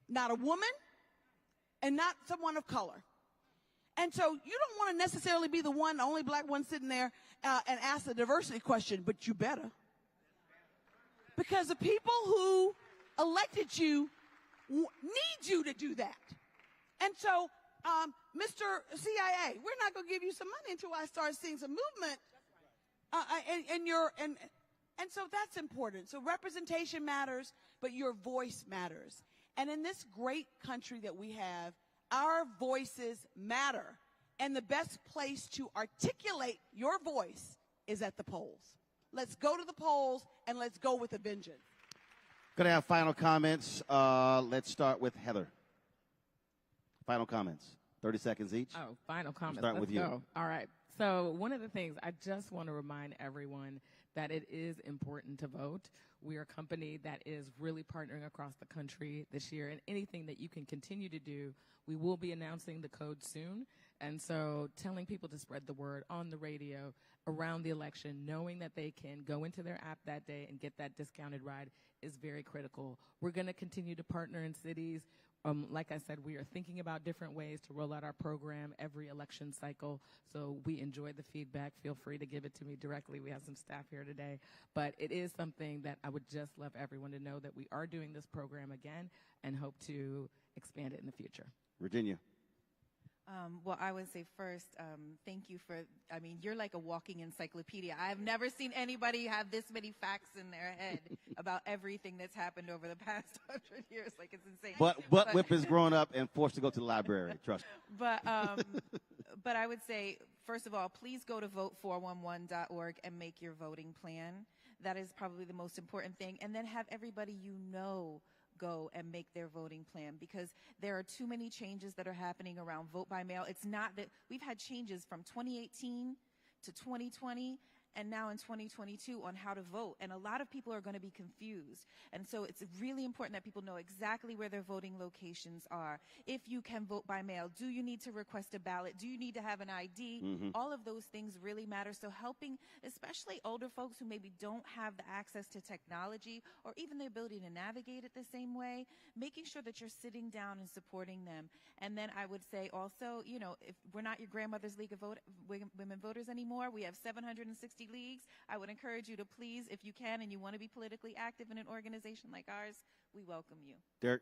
Not a woman and not someone of color. And so you don't want to necessarily be the only black one sitting there and ask the diversity question, but you better. Because the people who elected you need you to do that. And so, Mr. CIA, we're not going to give you some money until I start seeing some movement. And so that's important. So representation matters, but your voice matters. And in this great country that we have, our voices matter. And the best place to articulate your voice is at the polls. Let's go to the polls and let's go with a vengeance. Going to have final comments. Let's start with Heather. Final comments. 30 seconds each. Oh, final comments. We'll start with you. Go. All right. So one of the things I just want to remind everyone that it is important to vote. We are a company that is really partnering across the country this year, and anything that you can continue to do, we will be announcing the code soon. And so telling people to spread the word on the radio around the election, knowing that they can go into their app that day and get that discounted ride is very critical. We're going to continue to partner in cities. Like I said, we are thinking about different ways to roll out our program every election cycle. So we enjoy the feedback. Feel free to give it to me directly. We have some staff here today. But it is something that I would just love everyone to know that we are doing this program again and hope to expand it in the future. Virginia. Well, I would say first, thank you for, I mean, you're like a walking encyclopedia. I've never seen anybody have this many facts in their head about everything that's happened over the past 100 years. Like, it's insane. But Whip is growing up and forced to go to the library, trust me. But I would say, first of all, please go to vote411.org and make your voting plan. That is probably the most important thing. And then have everybody you know go and make their voting plan, because there are too many changes that are happening around vote by mail. It's not that we've had changes from 2018 to 2020 and now in 2022 on how to vote. And a lot of people are going to be confused. And so it's really important that people know exactly where their voting locations are. If you can vote by mail, do you need to request a ballot? Do you need to have an ID? Mhm. All of those things really matter. So helping, especially older folks who maybe don't have the access to technology or even the ability to navigate it the same way, making sure that you're sitting down and supporting them. And then I would say also, you know, if we're not your grandmother's League of Women Voters anymore, we have 760 leagues. I would encourage you to please, if you can and you want to be politically active in an organization like ours, we welcome you. Derek?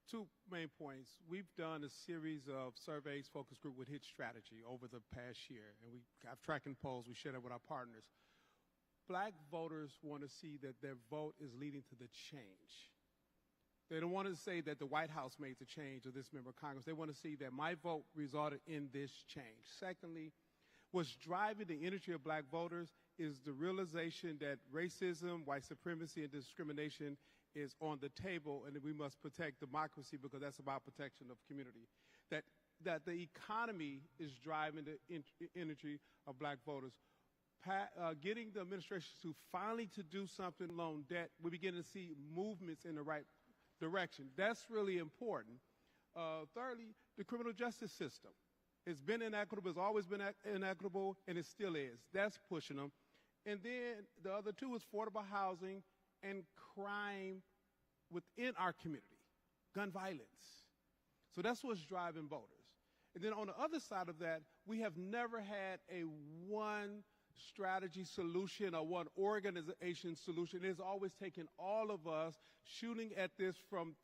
2 main points. We've done a series of surveys, focus group with Hit Strategy over the past year, and we have tracking polls. We share that with our partners. Black voters want to see that their vote is leading to the change. They don't want to say that the White House made the change or this member of Congress. They want to see that my vote resulted in this change. Secondly, what's driving the energy of black voters is the realization that racism, white supremacy, and discrimination is on the table, and that we must protect democracy because that's about protection of community. That the economy is driving the energy of black voters. Getting the administration to finally to do something on loan debt, we're beginning to see movements in the right direction. That's really important. Thirdly, the criminal justice system. It's been inequitable, it's always been inequitable, and it still is. That's pushing them. And then the other two is affordable housing and crime within our community, gun violence. So that's what's driving voters. And then on the other side of that, we have never had a one strategy solution or one organization solution. It has always taken all of us shooting at this from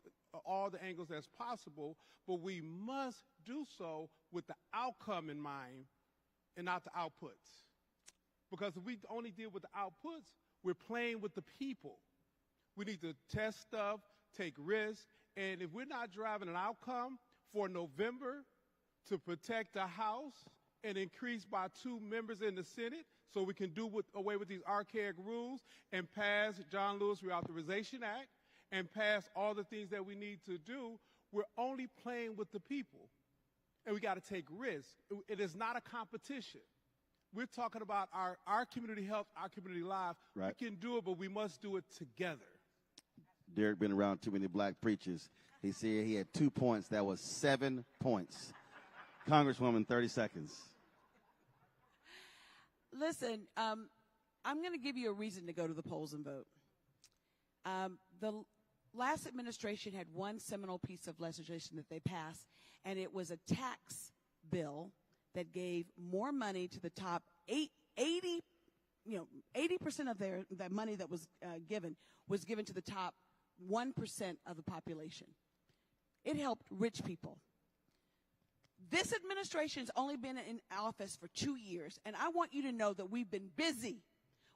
all the angles as possible, but we must do so with the outcome in mind and not the outputs. Because if we only deal with the outputs, we're playing with the people. We need to test stuff, take risks, and if we're not driving an outcome for November to protect the House and increase by 2 members in the Senate so we can do away with these archaic rules and pass John Lewis Reauthorization Act and pass all the things that we need to do, we're only playing with the people. And we got to take risks. It is not a competition. We're talking about our community health, our community life. Right. We can do it, but we must do it together. Derek been around too many black preachers. He said he had 2 points. That was 7 points. Congresswoman, 30 seconds. Listen, I'm going to give you a reason to go to the polls and vote. The last administration had one seminal piece of legislation that they passed, and it was a tax bill that gave more money to the top 80% of the money that was given to the top 1% of the population. It helped rich people. This administration's only been in office for 2 years, and I want you to know that we've been busy.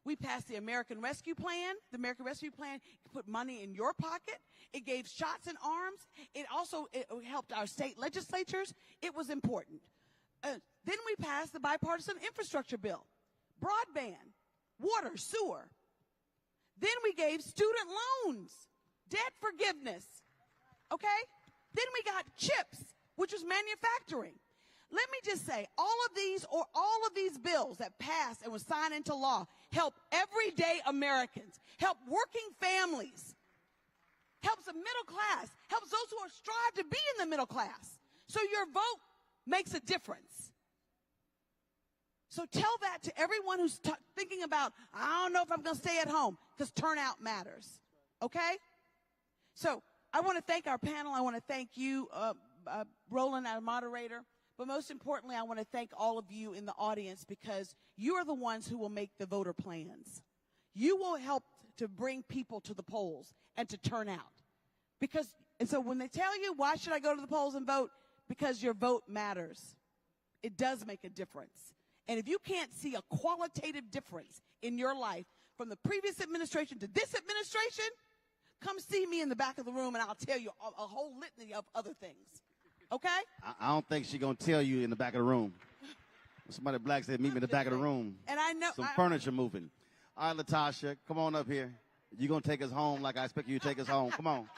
We passed the American Rescue Plan. The American Rescue Plan put money in your pocket. It gave shots in arms. It also helped our state legislatures. It was important. Then we passed the bipartisan infrastructure bill, broadband, water, sewer. Then we gave student loans, debt forgiveness, okay? Then we got CHIPS, which was manufacturing. Let me just say, all of these bills that passed and were signed into law help everyday Americans, help working families, helps the middle class, helps those who strive to be in the middle class. So your vote makes a difference. So tell that to everyone who's thinking about, I don't know if I'm going to stay at home, because turnout matters. Okay? So I want to thank our panel. I want to thank you, Roland, our moderator. But most importantly, I want to thank all of you in the audience, because you are the ones who will make the voter plans. You will help to bring people to the polls and to turn out. And so when they tell you, why should I go to the polls and vote? Because your vote matters. It does make a difference. And if you can't see a qualitative difference in your life from the previous administration to this administration, come see me in the back of the room and I'll tell you a whole litany of other things. Okay? I don't think she's going to tell you in the back of the room. Somebody black said, meet me in the back of the room. And I know some furniture moving. All right, Latasha, come on up here. You're going to take us home like I expect you to take us home. Come on.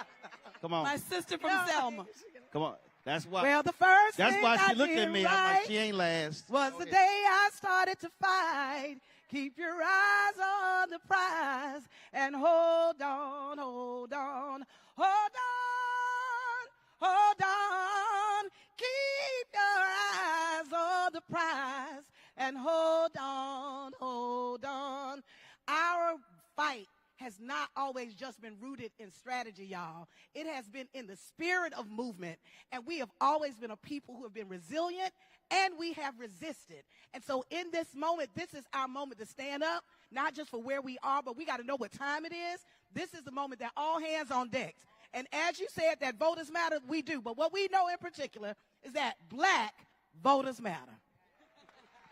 Come on. My sister from Selma. Come on. That's why. Well, the first that's thing why she I looked did at me. right I'm like, she ain't last. Was the day I started to fight. Keep your eyes on the prize and hold on, hold on, hold on, hold on. Keep your eyes on the prize and hold on, hold on. Our fight has not always just been rooted in strategy, y'all. It has been in the spirit of movement, and we have always been a people who have been resilient, and we have resisted. And so in this moment, this is our moment to stand up, not just for where we are, but we got to know what time it is. This is the moment that all hands on deck. And as you said, that voters matter, we do. But what we know in particular is that black voters matter.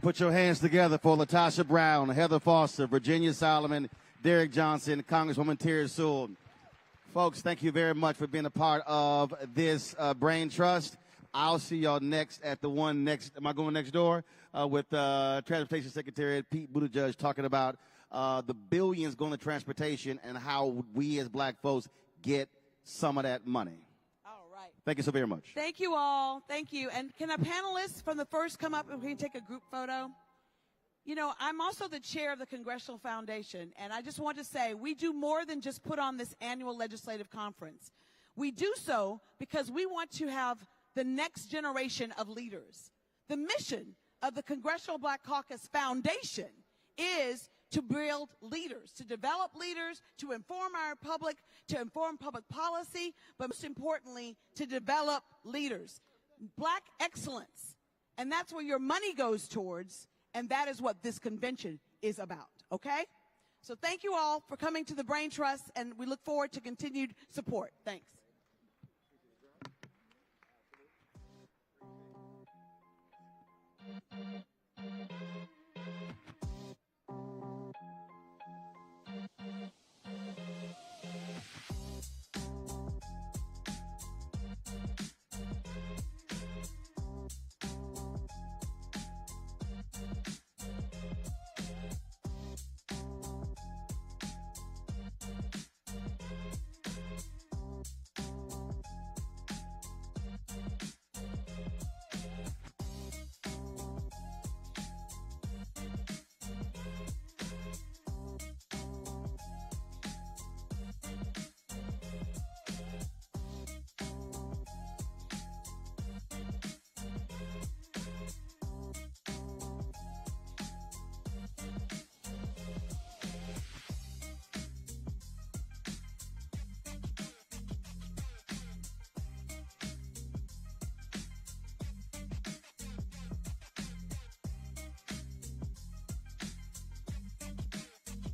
Put your hands together for Latasha Brown, Heather Foster, Virginia Solomon, Derek Johnson, Congresswoman Terry Sewell. Folks, thank you very much for being a part of this Braintrust. I'll see y'all next at the one next. Am I going next door? With Transportation Secretary Pete Buttigieg talking about the billions going to transportation and how we as black folks get some of that money. All right. Thank you so very much. Thank you all. Thank you. And can a panelist from the first come up and we can take a group photo? You know, I'm also the chair of the Congressional Foundation, and I just want to say we do more than just put on this annual legislative conference. We do so because we want to have the next generation of leaders. The mission of the Congressional Black Caucus Foundation is to build leaders, to develop leaders, to inform our public, to inform public policy, but most importantly, to develop leaders. Black excellence, and that's where your money goes towards. And that is what this convention is about, okay? So thank you all for coming to the Braintrust, and we look forward to continued support. Thanks.